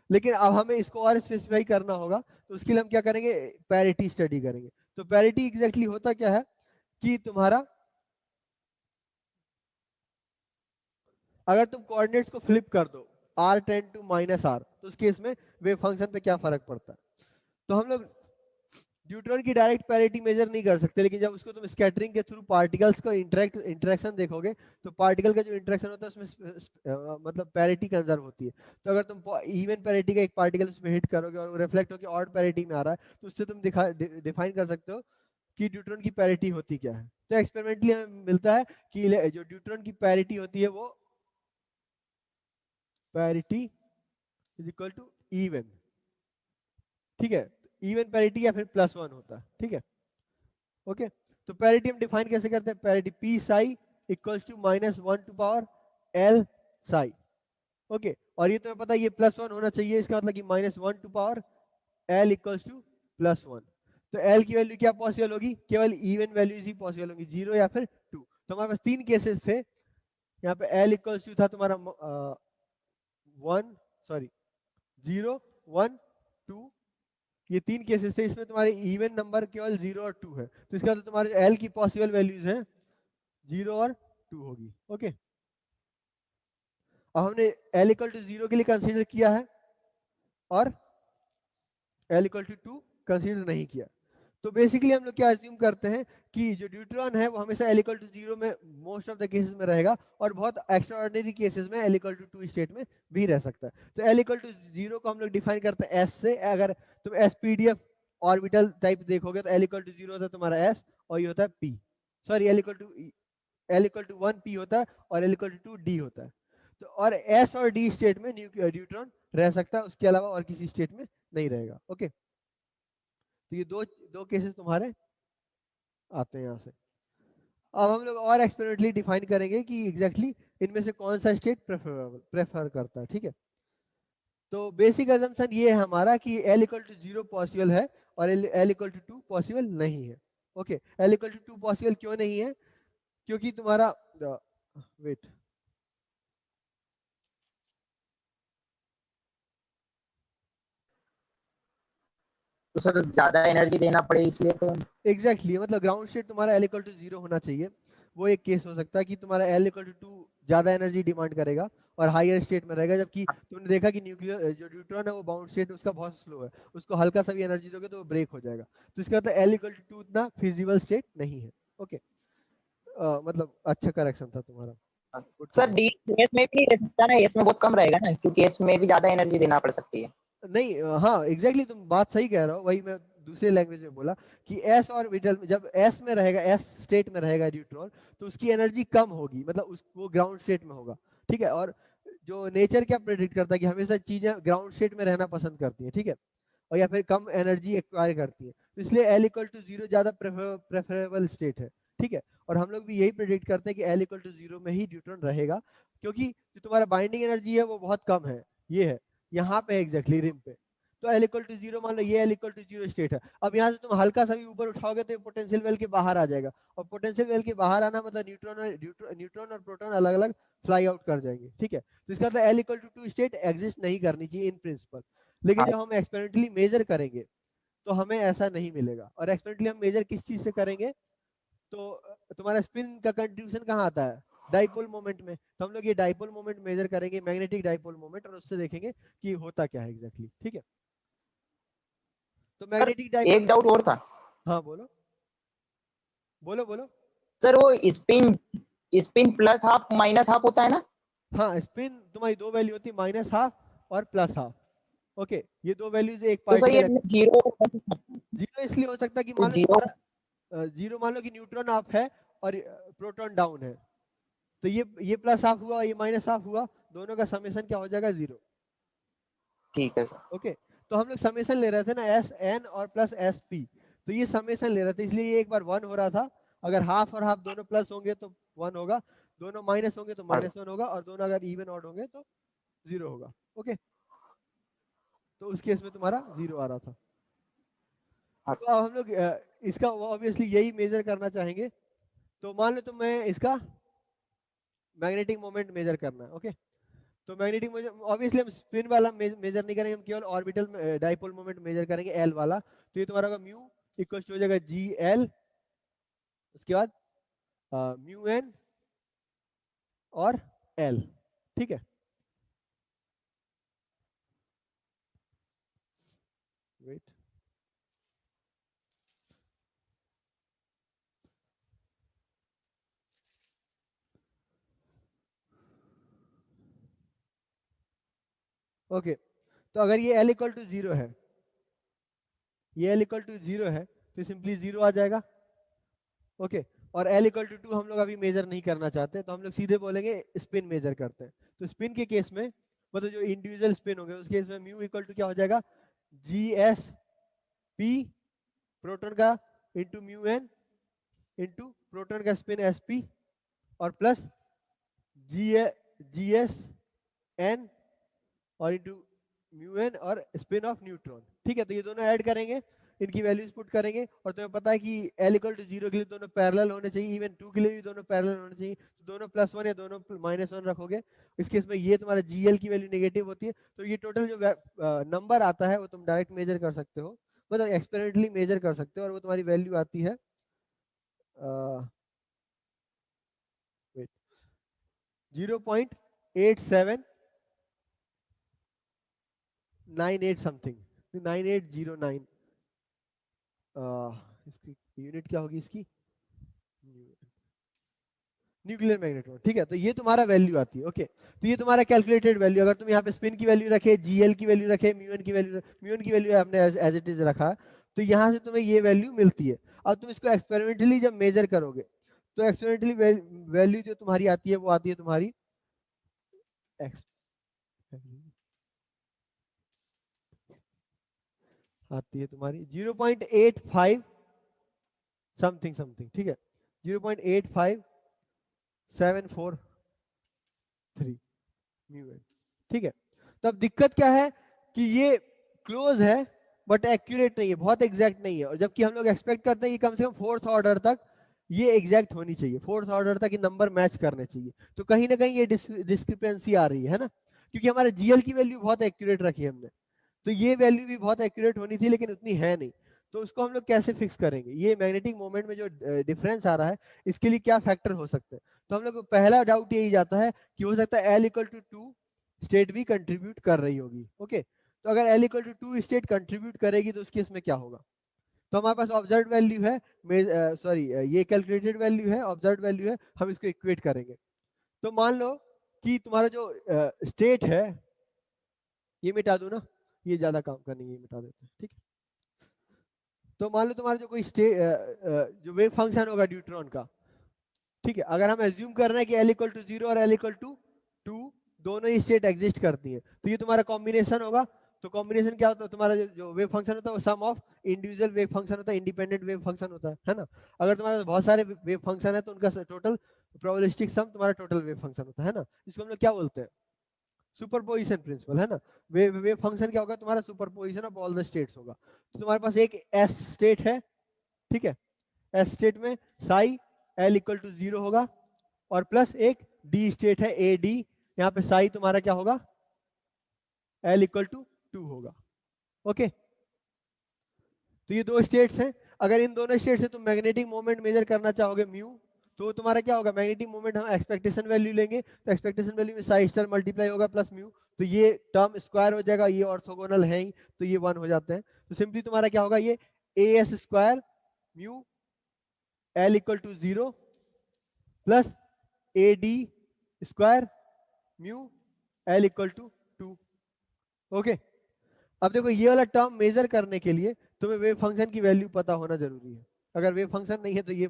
लेकिन अब हमें इसको और स्पेसिफाई करना होगा, तो उसके लिए हम क्या करेंगे, पैरिटी स्टडी करेंगे। तो पैरिटी एग्जैक्टली होता क्या है कि तुम्हारा अगर तुम कोऑर्डिनेट्स को फ्लिप कर दो r टेंड टू -r, तो उस केस में वेव फंक्शन पे क्या फर्क पड़ता है। तो हम लोग न्यूट्रॉन की डायरेक्ट पैरिटी मेजर नहीं कर सकते, लेकिन जब उसको तुम स्कैटरिंग के थ्रू पार्टिकल्स का इंटरेक्शन देखोगे तो पार्टिकल का जो इंटरेक्शन होता है उसमें मतलब पैरिटी कंजर्व होती है। तो अगर तुम इवन पैरिटी का एक पार्टिकल उसमें हिट करोगे और वो रिफ्लेक्ट होकर ऑड पैरिटी में आ रहा है, तो उससे तुम डिफाइन कर सकते हो कि ड्यूट्रॉन की पैरिटी होती क्या है। तो एक्सपेरिमेंटली हमें मिलता है कि जो ड्यूट्रॉन की पैरिटी होती है वो पैरिटी = इवन, ठीक है, इवन पैरिटी या फिर +1 होता है, ठीक है। ओके, तो पैरिटी हम डिफाइन कैसे करते हैं, parity P psi = -1 L psi। Okay, और ये तुम्हें पता है ये +1 होना चाहिए, इसका मतलब कि -1 L = +1। तो L की वैल्यू क्या पॉसिबल होगी, केवल इवन वैल्यूज ही पॉसिबल होगी, 0 या फिर 2। तो हमारे पास तीन केसेस थे, यहाँ पे L = था तुम्हारा 0, 1, 2, ये तीन केसेस थे, इसमें तुम्हारे इवन नंबर केवल 0 और 2 है। तो इसका तो तुम्हारे एल की पॉसिबल वैल्यूज हैं 0 और 2 होगी। ओके, अब हमने L = 0 के लिए कंसीडर किया है और L = 2 कंसीडर नहीं किया। तो बेसिकली हम लोग क्या अज्यूम करते हैं कि जो ड्यूट्रॉन है वो हमेशा L = 0 में मोस्ट ऑफ द केसेस में रहेगा, और बहुत एक्स्ट्राऑर्डिनरी केसेस में L = 2 स्टेट में भी रह सकता है। तो L = 0 को हम लोग डिफाइन करते हैं S से। अगर तुम SPDF ऑर्बिटल टाइप देखोगे तो L = 0 होता है तुम्हारा S, और ये होता है P, सॉरी L = 1 P होता है और L = 2 D होता है। तो और S और D स्टेट में न्यूट्रॉन रह सकता है, उसके अलावा और किसी स्टेट में नहीं रहेगा। ओके, तो ये दो दो केसेस तुम्हारे आते हैं यहाँ से। अब हम लोग और एक्सपेरिमेंटली डिफाइन करेंगे कि एग्जैक्टली इनमें से कौन सा स्टेट प्रेफर करता है, ठीक है। तो बेसिक अजम्पशन ये है हमारा कि L = 0 पॉसिबल है और L = 2 पॉसिबल नहीं है। ओके, L = 2 पॉसिबल क्यों नहीं है, क्योंकि तुम्हारा वेट तो सर ज्यादा एनर्जी देना पड़े इसलिए तो। एग्जैक्टली मतलब ग्राउंड स्टेट तुम्हारा L इक्वल टू 0 होना चाहिए। वो एक केस हो सकता है कि तुम्हारा L इक्वल टू 2 ज्यादा एनर्जी डिमांड करेगा और हायर स्टेट में रहेगा, जबकि तुमने देखा कि न्यूक्लियर जो न्यूट्रॉन है वो बाउंड स्टेट उसका बहुत स्लो है, उसको हल्का सा भी एनर्जी दोगे तो वो ब्रेक हो जाएगा। तो इसका मतलब L इक्वल टू 2 इतना फिजिबल स्टेट नहीं है। ओके, मतलब अच्छा करेक्शन था तुम्हारा। सर डी एस में भी रह सकता है ना, एस में बहुत कम रहेगा ना, क्योंकि एस में भी ज्यादा एनर्जी देना पड़ सकती है। नहीं हाँ एग्जैक्टली तुम बात सही कह रहे हो, वही मैं दूसरे लैंग्वेज में बोला कि एस ऑर्बिटल में जब एस में रहेगा, एस स्टेट में रहेगा न्यूट्रॉन, तो उसकी एनर्जी कम होगी, मतलब वो ग्राउंड स्टेट में होगा। ठीक है, और जो नेचर क्या प्रेडिक्ट करता है कि हमेशा चीजें ग्राउंड स्टेट में रहना पसंद करती है। ठीक है, और या फिर कम एनर्जी एक्वायर करती है, तो इसलिए L इक्वल टू 0 ज्यादा प्रेफरेबल स्टेट है। ठीक है, और हम लोग भी यही प्रेडिक्ट करते हैं कि L इक्वल टू 0 में ही न्यूट्रॉन रहेगा, क्योंकि जो तुम्हारा बाइंडिंग एनर्जी है वो बहुत कम है, ये है यहाँ पे एग्जैक्टली रिम पे। तो L इक्वल टू 0 मान लो, ये L इक्वल टू 0 स्टेट है। अब यहाँ से तुम हल्का सा भी ऊपर उठाओगे तो पोटेंशियल वेल के बाहर आ जाएगा, और पोटेंशियल वेल के बाहर आना मतलब न्यूट्रॉन और प्रोटॉन अलग अलग फ्लाई आउट कर जाएंगे। ठीक है, तो इसका मतलब L equal to 2 state exist नहीं करनी चाहिए इन प्रिंसिपल। लेकिन हाँ जब हम एक्सपेरिमेंटली मेजर करेंगे तो हमें ऐसा नहीं मिलेगा। और एक्सपेरिमेंटली हम मेजर किस चीज से करेंगे, तो तुम्हारा स्पिन का कंट्रीब्यूशन कहाँ आता है, डाइपोल मोमेंट में। तो हम लोग ये डाइपोल मोमेंट मेजर करेंगे, मैग्नेटिक डाइपोल मोमेंट, और उससे देखेंगे कि होता क्या है एग्जैक्टली। ठीक है, तो सर मैग्नेटिक डाइपोल। एक डाउट और था। हाँ बोलो बोलो बोलो। सर वो spin spin plus half minus half होता है ना। हाँ स्पिन तुम्हारी दो वैल्यू होती है, माइनस हाफ और प्लस हाफ। ओके, ये दो वैल्यूज एक तो सर ये पार्टिकल। जीरो जीरो इसलिए हो सकता है कि तो मान लो जीरो। तुम्हारा जीरो, मान लो कि न्यूट्रॉन अप है और प्रोटॉन डाउन है, तो ये प्लस हाफ हुआ, ये माइनस हाफ हुआ, दोनों का समेशन क्या हो जाएगा, 0। ठीक है सर। ओके, तो हम लोग समेशन ले रहे थे ना, एस एन और प्लस एस पी, तो ये समेशन ले रहे थे, इसलिए ये एक बार 1 हो रहा था। अगर हाफ और हाफ दोनों प्लस होंगे तो 1 होगा, दोनों माइनस होंगे तो -1 होगा, और दोनों अगर इवन ऑड होंगे तो 0 होगा। ओके, तो उस केस में तुम्हारा 0 आ रहा था। हाँ तो अब हम लोग इसका ऑब्वियसली यही मेजर करना चाहेंगे। तो मान लो मैं इसका मैग्नेटिक मोमेंट मेजर करना है। ओके, तो मैग्नेटिक ऑब्वियसली हम स्पिन वाला मेजर नहीं करेंगे, हम केवल ऑर्बिटल डाइपोल मोमेंट मेजर करेंगे, एल वाला। तो ये तुम्हारा होगा म्यू इक्वल हो जाएगा जी एल, उसके बाद म्यू एन और एल। ठीक है, वेट, ओके, तो अगर ये एल इक्वल टू 0 है, ये एल इक्वल टू 0 है, तो सिंपली 0 आ जाएगा। ओके, और एल इक्वल टू 2 हम लोग अभी मेजर नहीं करना चाहते, तो हम लोग सीधे बोलेंगे स्पिन मेजर करते हैं। तो स्पिन के केस में, मतलब जो इंडिविजुअल स्पिन हो गए उस केस में म्यू इक्वल टू क्या हो जाएगा, जी एस पी प्रोटॉन का into mu N into proton का स्पिन एस पी, और plus G G S N और इंटू म्यू एन और स्पिन ऑफ न्यूट्रॉन। ठीक है, तो ये दोनों ऐड करेंगे, इनकी वैल्यूज पुट करेंगे, और तुम्हें पता है कि L इक्वल टू 0 के लिए दोनों पैरेलल होने चाहिए, इवन 2 के लिए भी दोनों पैरेलल होने चाहिए, तो दोनों +1 या दोनों -1 रखोगे। इस केस में ये तुम्हारा GL की वैल्यू नेगेटिव होती है, तो ये टोटल जो नंबर आता है वो तुम डायरेक्ट मेजर कर सकते हो, मतलब एक्सपेरिमेंटली मेजर कर सकते हो, और वो तुम्हारी वैल्यू आती है 0.8798 समथिंग, 9809। इसकी यूनिट क्या होगी इसकी, न्यूक्लियर मैग्नेट्रॉन। ठीक है, तो ये तुम्हारा वैल्यू आती है। ओके, तो ये तुम्हारा कैलकुलेटेड वैल्यू, अगर तुम यहाँ पे स्पिन की वैल्यू रखे, जीएल की वैल्यू रखे, म्यूएन की वैल्यू हमने एज इट इज रखा, तो यहाँ से तुम्हें ये वैल्यू मिलती है। अब तुम इसको एक्सपेरिमेंटली जब मेजर करोगे, तो एक्सपेरिमेंटली वैल्यू जो तुम्हारी आती है वो आती है तुम्हारी आती है तुम्हारी 0.85 समथिंग समथिंग। ठीक है, 0.85743 म्यू। ठीक है, तो अब दिक्कत क्या है कि ये क्लोज है बट एक्यूरेट नहीं है, बहुत एग्जैक्ट नहीं है, और जबकि हम लोग एक्सपेक्ट करते हैं कि कम से कम 4th ऑर्डर तक ये एग्जैक्ट होनी चाहिए, 4th ऑर्डर तक ये नंबर मैच करने चाहिए। तो कहीं ना कहीं ये डिस्क्रिपेंसी आ रही है ना, क्योंकि हमारे जीएल की वैल्यू बहुत एक्यूरेट रखी है हमने, तो ये वैल्यू भी बहुत एक्यूरेट होनी थी लेकिन उतनी है नहीं। तो उसको हम लोग कैसे फिक्स करेंगे, ये मैग्नेटिक मोमेंट में जो डिफरेंस आ रहा है इसके लिए क्या फैक्टर हो सकते हैं। तो हम लोग को पहला डाउट यही जाता है कि हो सकता है L=2 स्टेट भी कंट्रीब्यूट कर रही होगी। ओके, तो अगर L=2 स्टेट कंट्रीब्यूट करेगी तो उस केस में क्या होगा। तो हमारे पास ऑब्जर्व वैल्यू है, सॉरी ये कैलकुलेटेड वैल्यू है, ऑब्जर्व वैल्यू है, हम इसको इक्वेट करेंगे। तो मान लो कि तुम्हारा जो स्टेट है, ये मिटा दूं ना, ये ज्यादा काम करनी है, ये मिटा देते हैं, ठीक है। तो मान लो तुम्हारा जो कोई जो वेव फंक्शन होगा ड्यूट्रॉन का, ठीक है, अगर हम एज्यूम कर रहे हैं कि L=0 और L=2 दोनों ही स्टेट एग्जिस्ट करती है, तो ये तुम्हारा कॉम्बिनेशन होगा। तो कॉम्बिनेशन क्या होता है, तुम्हारा जो वेव फंक्शन होता है वो सम ऑफ इंडिविजुअल वेव फंक्शन होता है, इंडिपेंडेंट वेव फंक्शन होता है ना। अगर तुम्हारे पास बहुत सारे वेव फंक्शन है तो उनका टोटल प्रोबेबिलिस्टिक सम तुम्हारा टोटल वेव फंक्शन होता है ना। इसको हम लोग क्या बोलते हैं, सुपरपोजिशन प्रिंसिपल, है ना। वेव फंक्शन क्या होगा, तुम्हारा superposition of all the states होगा। तो तुम्हारे पास एक एस स्टेट है, ठीक है, एस स्टेट में साई L=0 होगा, और प्लस एक डी स्टेट है ए डी, यहाँ पे साई तुम्हारा क्या होगा, L=2 होगा। ओके, तो ये दो स्टेट्स हैं। अगर इन दोनों स्टेट से तुम मैग्नेटिक मोमेंट मेजर करना चाहोगे म्यू, तो तुम्हारा क्या होगा, मैग्नेटिक मोमेंट हम एक्सपेक्टेशन वैल्यू लेंगे, तो एक्सपेक्टेशन वैल्यू में साई स्टार मल्टीप्लाई होगा प्लस म्यू, तो ये टर्म स्क्वायर हो जाएगा, ये ऑर्थोगोनल है ही, तो ये 1 हो जाते हैं। तो सिंपली तुम्हारा क्या होगा, ये AS² mu L=0 plus AD² mu L=2। Okay, अब देखो ये वाला टर्म मेजर करने के लिए तुम्हें वेव फंक्शन की वैल्यू पता होना जरूरी है। अगर वेव फंक्शन नहीं है तो ये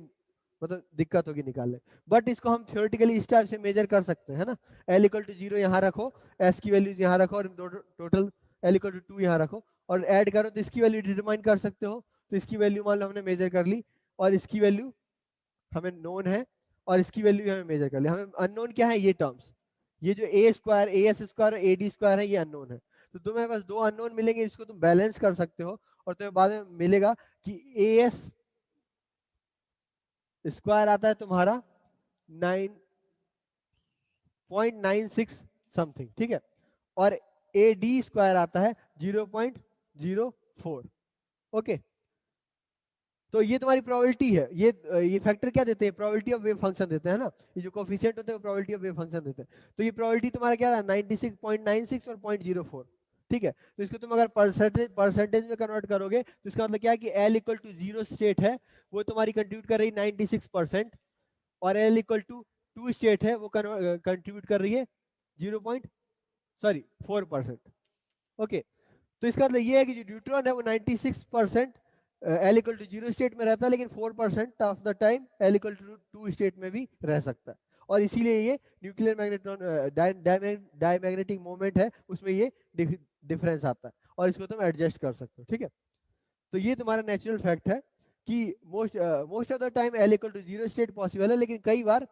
मतलब दिक्कत होगी निकालने, बट इसको हम थ्योरेटिकली इस टाइप से मेजर कर सकते हैं ना। L=0 यहाँ रखो, S की वैल्यूज यहाँ रखो, और टोटल L=2 यहाँ रखो, और ऐड करो तो इसकी वैल्यू डिटरमाइन कर सकते हो। तो इसकी वैल्यू मान लो हमने मेजर कर ली, और इसकी वैल्यू हमें नोन है, और इसकी वैल्यू हमें मेजर कर ली। हमें अननोन क्या है, ये टर्म्स, ये जो AS² और AD² है, ये अननोन है। तो तुम्हें बस दो अननोन मिलेंगे, इसको तुम बैलेंस कर सकते हो, और तुम्हें बाद में मिलेगा कि AS² आता है तुम्हारा 9.96 समथिंग, ठीक है, और AD² आता है 0.04। ओके, तो ये तुम्हारी प्रोबेबिलिटी है। ये फैक्टर क्या देते हैं, प्रोबेबिलिटी ऑफ वेव फंक्शन देते हैं ना, ये जो कोफिशिएंट होते हैं वो प्रोबेबिलिटी ऑफ वेव फंक्शन देते हैं। तो ये प्रोबेबिलिटी तुम्हारा क्या था, 96.96 और 0.04, ठीक है। तो इसको तुम अगर परसेंटेज में कन्वर्ट करोगे तो इसका मतलब क्या है कि L=0 स्टेट है, वो तुम्हारी कंट्रीब्यूट कर रही है 96%, और L=2 स्टेट है, वो कंट्रीब्यूट कर रही है 4%। ओके, तो इसका मतलब ये है कि जो न्यूट्रॉन है वो 96% L=0 स्टेट में रहता है, लेकिन 4% of the time L=2 state में भी रह सकता है। और इसीलिए ये न्यूक्लियर मैग्नेट्रॉन डायमैग्नेटिक मोमेंट है, उसमें ये डिफरेंस आता है, और इसको तुम एडजस्ट कर सकते हो, ठीक है। तो ये तुम्हारा नेचुरल फैक्ट है कि most of the time L=0 state possible है, लेकिन कई बार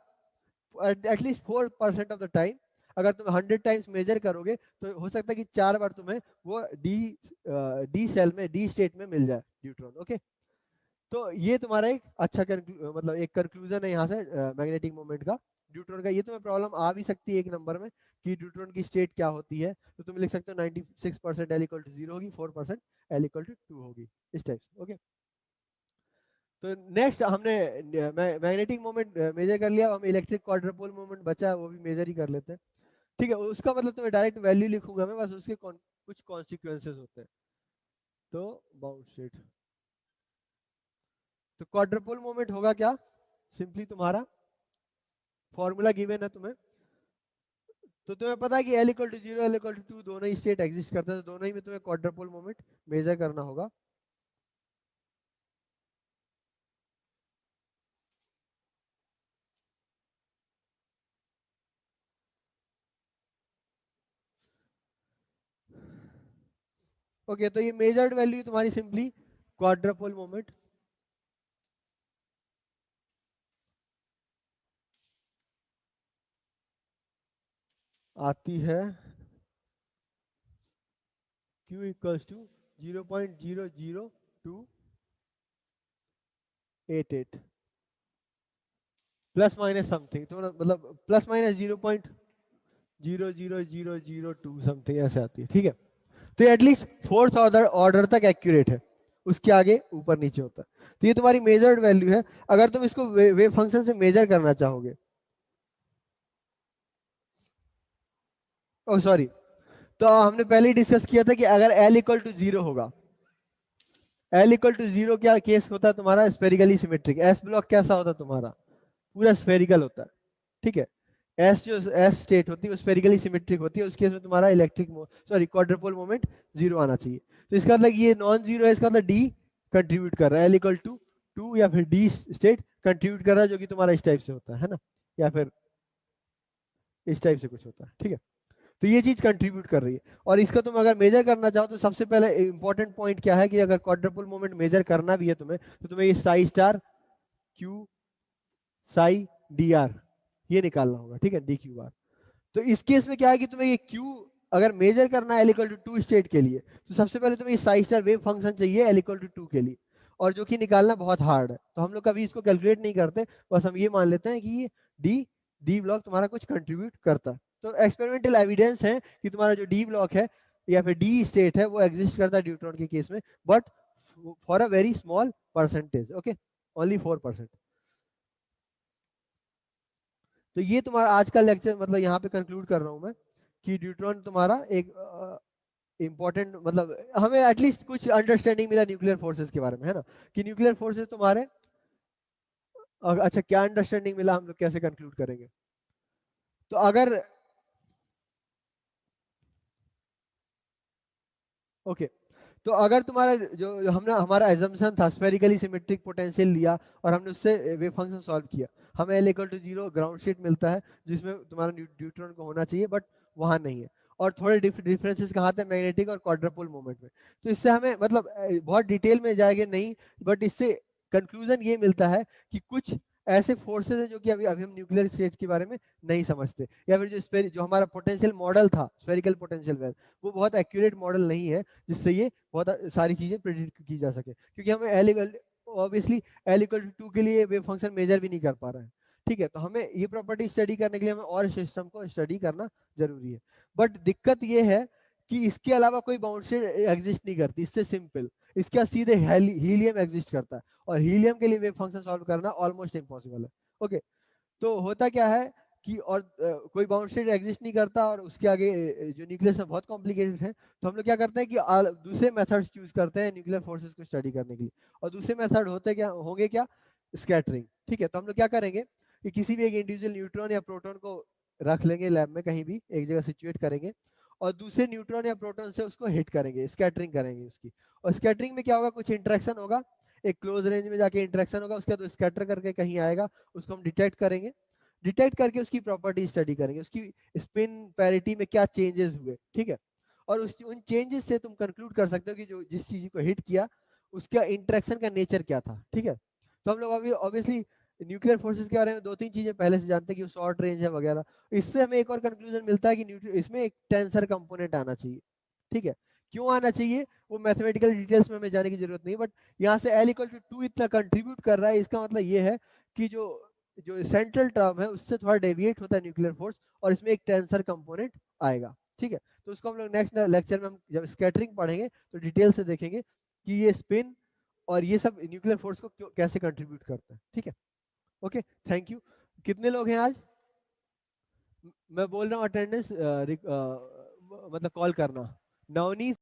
एटलीस्ट 4% ऑफ द टाइम, अगर तुम 100 टाइम्स मेजर करोगे तो हो सकता है कि 4 बार तुम्हें वो डी सेल में, डी स्टेट में मिल जाए न्यूट्रॉन। ओके, तो ये तुम्हारा एक अच्छा मतलब एक कंक्लूजन है यहाँ से मैग्नेटिक मोमेंट का, न्यूट्रॉन का। ये तुम्हें प्रॉब्लम आ भी सकती है एक नंबर में कि न्यूट्रॉन की स्टेट क्या होती है, तो तुम लिख सकते हो 96% L=0 होगी, 4% L=2 होगी, इस टाइप से। ओके, तो नेक्स्ट हमने मैग्नेटिक मोमेंट मेजर कर लिया, हम इलेक्ट्रिक क्वाड्रपोल मोमेंट बचा है वो भी मेजर ही कर लेते हैं, ठीक है। उसका मतलब तुम्हें डायरेक्ट वैल्यू लिखूंगा मैं, बस उसके कुछ कॉन्सिक्वेंसेस होते हैं। तो बाउंड स्टेट, तो क्वाड्रपोल मोमेंट होगा क्या, सिंपली तुम्हारा फॉर्मूला गिवन है तुम्हें। तो तुम्हें पता है कि L=0 L=2 दोनों ही स्टेट एग्जिस्ट करते हैं, तो दोनों ही में तुम्हें क्वाड्रपोल मोमेंट मेजर करना होगा। ओके, तो ये मेजर्ड वैल्यू तुम्हारी सिंपली क्वाड्रपोल मोमेंट आती है Q=0.00288 प्लस माइनस समथिंग, तो मतलब प्लस माइनस 0.00002 समथिंग ऐसे आती है, ठीक है। तो ये एटलीस्ट फोर्थ ऑर्डर तक एक्यूरेट है, उसके आगे ऊपर नीचे होता है। तो ये तुम्हारी मेजर्ड वैल्यू है। अगर तुम इसको वेव फंक्शन से मेजर करना चाहोगे, ओ सॉरी, तो हमने पहले ही डिस्कस किया था कि अगर L इक्वल टू 0 होगा, L इक्वल टू 0 क्या केस होता है तुम्हारा, स्फेरिकली सिमेट्रिक। एस ब्लॉक कैसा होता है तुम्हारा, पूरा स्फेरिकल होता है, ठीक है। एस जो एस स्टेट होती है वो स्फेरिकली सिमेट्रिक होती है, उस केस में तुम्हारा इलेक्ट्रिक सॉरी क्वाड्रुपोल मोमेंट 0 आना चाहिए। तो इसका मतलब ये नॉन जीरो है, इसका मतलब डी कंट्रीब्यूट कर रहा है, L इक्वल टू 2 या फिर डी स्टेट कंट्रीब्यूट कर रहा है, जो कि तुम्हारा इस टाइप से होता है ना, या फिर इस टाइप से कुछ होता है, ठीक है। तो ये चीज कंट्रीब्यूट कर रही है। और इसका तुम अगर मेजर करना चाहो तो सबसे पहले इंपॉर्टेंट पॉइंट क्या है कि अगर क्वाड्रुपल मोमेंट मेजर करना भी है तुम्हें, तो तुम्हें ये Sai star Q Sai D are ये निकालना होगा, ठीक है, डी क्यू आर। तो इस केस में क्या है कि तुम्हें ये क्यू अगर मेजर करना है L इक्वल टू 2 स्टेट के लिए, तो सबसे पहले तुम्हें ये साई स्टार वेव फंक्शन चाहिए L इक्वल टू 2 के लिए, और जो कि निकालना बहुत हार्ड है। तो हम लोग कभी इसको कैलकुलेट नहीं करते, बस हम ये मान लेते हैं कि ये डी डी ब्लॉक तुम्हारा कुछ कंट्रीब्यूट करता है। तो एक्सपेरिमेंटल एविडेंस है कि तुम्हारा जो डी ब्लॉक है या फिर डी स्टेट है वो एग्जिस्ट करता है ड्यूट्रॉन के केस में, but for a very small percentage, okay, only 4%। तो ये तुम्हारा आज का लेक्चर, मतलब यहाँ पे कंक्लूड कर रहा हूँ मैं कि ड्यूट्रॉन तुम्हारा एक इम्पोर्टेंट, मतलब हमें एटलीस्ट कुछ अंडरस्टैंडिंग मिला न्यूक्लियर फोर्सेस के बारे में, है ना, कि न्यूक्लियर फोर्सेस तुम्हारे अच्छा क्या अंडरस्टैंडिंग मिला, हम लोग कैसे कंक्लूड करेंगे। तो अगर ओके तो अगर तुम्हारा जो हमने हमारा एजम्पशन था स्फेरिकली सिमेट्रिक पोटेंशियल लिया और हमने उससे वेव फंक्शन सॉल्व किया, हमें L equal to 0 ground state मिलता है जिसमें तुम्हारा न्यूट्रॉन को होना चाहिए, बट वहां नहीं है। और थोड़े डिफरेंसेस कहाँ थे, मैग्नेटिक और क्वाड्रुपल मोमेंट में। तो इससे हमें मतलब बहुत डिटेल में जाएंगे नहीं, बट इससे कंक्लूजन ये मिलता है कि कुछ ऐसे फोर्सेस हैं जो कि अभी अभी हम न्यूक्लियर स्टेट के बारे में नहीं समझते, या फिर जो हमारा पोटेंशियल मॉडल था स्फेरिकल पोटेंशियल वेल, वो बहुत एक्यूरेट मॉडल नहीं है जिससे ये बहुत सारी चीजें प्रेडिक्ट की जा सके, क्योंकि हमें ऑब्वियसली L इक्वल टू 2 के लिए वेव फंक्शन मेजर भी नहीं कर पा रहे हैं, ठीक है। तो हमें ये प्रॉपर्टी स्टडी करने के लिए हमें और सिस्टम को स्टडी करना जरूरी है। बट दिक्कत ये है कि इसके अलावा कोई बाउंड स्टेट एग्जिस्ट नहीं करती, इससे सिंपल इसका सीधे हीलियम एग्जिस्ट करता है, और हीलियम के लिए वेव फंक्शन सॉल्व करना ऑलमोस्ट इम्पॉसिबल है, ओके। तो होता क्या है कि और कोई बाउंड स्टेट एग्जिस्ट नहीं करता, और उसके आगे जो न्यूक्लियस है बहुत कॉम्प्लिकेटेड है, तो हम लोग क्या करते हैं कि दूसरे मेथड्स चूज करते हैं न्यूक्लियर फोर्सेस को स्टडी करने के लिए। और दूसरे मेथड होते क्या होंगे, क्या, स्कैटरिंग, ठीक है। तो हम लोग क्या करेंगे कि किसी भी एक इंडिविजुअल न्यूट्रॉन या प्रोटॉन को रख लेंगे लैब में, कहीं भी एक जगह सिचुएट करेंगे, और दूसरे न्यूट्रॉन या प्रोटॉन से उसको हिट करेंगे, स्कैटरिंग करेंगे उसकी। और स्कैटरिंग में क्या होगा, कुछ इंटरेक्शन होगा, एक क्लोज रेंज में जाके इंटरेक्शन होगा, उसके बाद स्कैटर करके कहीं आएगा, उसको हम डिटेक्ट करेंगे, डिटेक्ट करके उसकी प्रॉपर्टी स्टडी करेंगे, उसकी स्पिन पैरिटी में क्या चेंजेस हुए, ठीक है। और उन चेंजेस से तुम कंक्लूड कर सकते हो कि जो जिस चीज को हिट किया उसका इंटरेक्शन का नेचर क्या था, ठीक है। तो हम लोग अभी ऑब्वियसली न्यूक्लियर फोर्सेस के बारे में दो तीन चीजें पहले से जानते हैं कि वो शॉर्ट रेंज है वगैरह। इससे हमें एक और कंक्लूजन मिलता है कि इसमें एक टेंसर कंपोनेंट आना चाहिए, ठीक है। क्यों आना चाहिए वो मैथमेटिकल डिटेल्स में हमें जाने की जरूरत नहीं, बट यहाँ से L इक्वल टू 2 इतना कंट्रीब्यूट कर रहा है, इसका मतलब ये है कि जो जो सेंट्रल टर्म है उससे थोड़ा डेविएट होता है न्यूक्लियर फोर्स, और इसमें एक टेंसर कंपोनेंट आएगा, ठीक है। तो उसको हम लोग नेक्स्ट लेक्चर में हम जब स्कैटरिंग पढ़ेंगे तो डिटेल से देखेंगे कि ये स्पिन और ये सब न्यूक्लियर फोर्स को कैसे कंट्रीब्यूट करता है, ठीक है। Okay, thank you. कितने लोग हैं आज, मैं बोल रहा हूँ अटेंडेंस मतलब कॉल करना। नवनीत,